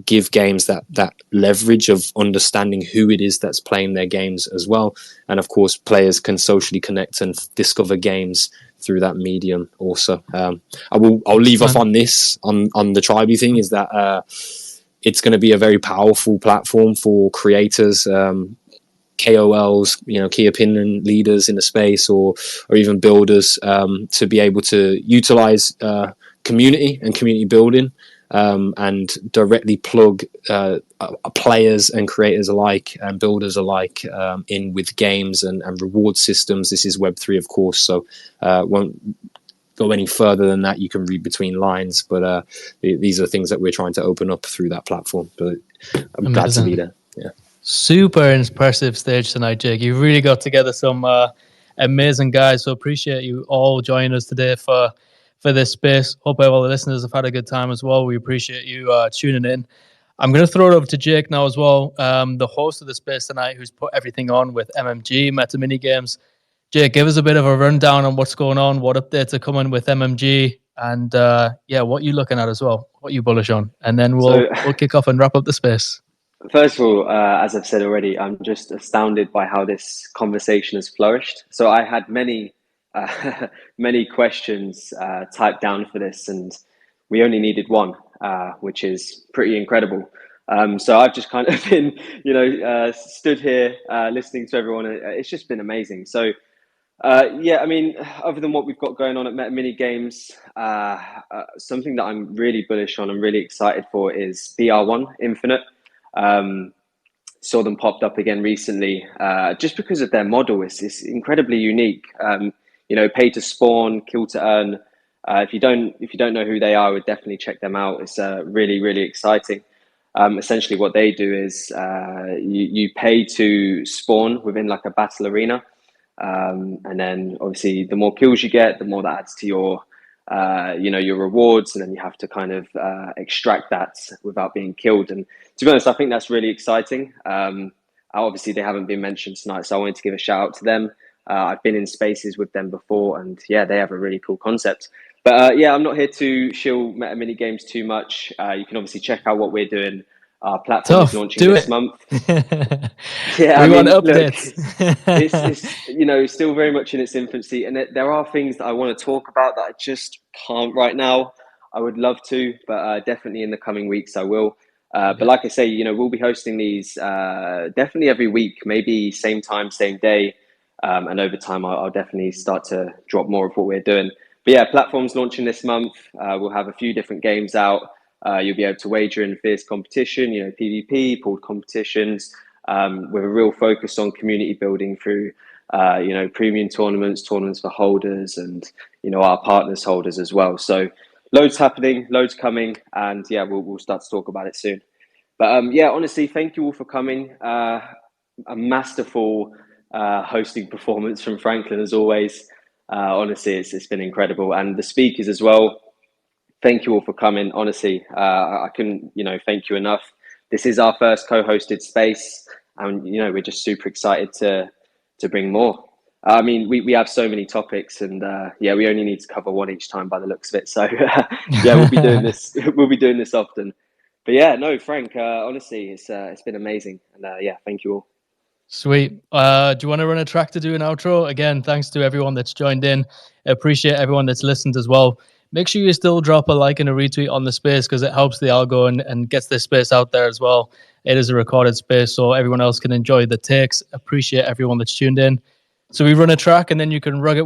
give games that leverage of understanding who it is that's playing their games as well. And of course, players can socially connect and discover games through that medium also. I'll leave off on this, on the Tribally thing, is that it's going to be a very powerful platform for creators, KOLs, key opinion leaders in the space, or even builders, to be able to utilize community and community building, and directly plug players and creators alike and builders alike in with games and reward systems. This is Web3, of course, so won't go any further than that. You can read between lines, but these are things that we're trying to open up through that platform. But I'm glad to be there. Yeah. Super impressive stage tonight, Jake. You really got together some amazing guys. So appreciate you all joining us today for this space. Hope all the listeners have had a good time as well. We appreciate you tuning in. I'm going to throw it over to Jake now as well, the host of the space tonight, who's put everything on with MMG, Meta Mini Games. Jake, give us a bit of a rundown on what's going on, what updates are coming with MMG, and what you're looking at as well, what you're bullish on, and then we'll kick off and wrap up the space. First of all, as I've said already, I'm just astounded by how this conversation has flourished. So I had many questions typed down for this, and we only needed one, which is pretty incredible. So I've just kind of been, stood here listening to everyone. It's just been amazing. So other than what we've got going on at Meta Mini Games, something that I'm really bullish on and really excited for is BR1 Infinite. Saw them popped up again recently, just because of their model. It's incredibly unique. Pay to spawn, kill to earn. If you don't know who they are, I would definitely check them out. It's really, really exciting. Essentially, what they do is you pay to spawn within like a battle arena. And then obviously the more kills you get, the more that adds to your rewards, and then you have to kind of extract that without being killed. And to be honest, I think that's really exciting. Obviously they haven't been mentioned tonight, so I wanted to give a shout out to them. I've been in spaces with them before, and yeah, they have a really cool concept. But I'm not here to shill Meta Mini Games too much. You can obviously check out what we're doing. Our platform is launching this month. Yeah, we want updates. Look, it's still very much in its infancy, and there are things that I want to talk about that I just can't right now. I would love to, but definitely in the coming weeks I will. But like I say, we'll be hosting these definitely every week, maybe same time, same day. And over time, I'll definitely start to drop more of what we're doing. But yeah, platform's launching this month. We'll have a few different games out. You'll be able to wager in fierce competition, PvP, pooled competitions, with a real focus on community building through, premium tournaments for holders, and our partners holders as well. So loads happening, loads coming, and yeah, we'll start to talk about it soon. But yeah, honestly, thank you all for coming. A masterful hosting performance from Franklin as always. Honestly, it's been incredible, and the speakers as well. Thank you all for coming. Honestly, I couldn't thank you enough. This is our first co-hosted space, and we're just super excited to bring more. I mean, we have so many topics, and yeah, we only need to cover one each time by the looks of it. So yeah, we'll be doing this. We'll be doing this often. But yeah, no, Frank. Honestly, it's been amazing, and yeah, thank you all. Sweet. Do you want to run a track to do an outro? Again, thanks to everyone that's joined in. Appreciate everyone that's listened as well. Make sure you still drop a like and a retweet on the space, because it helps the algo and gets this space out there as well. It is a recorded space, so everyone else can enjoy the takes. Appreciate everyone that's tuned in. So we run a track, and then you can rug it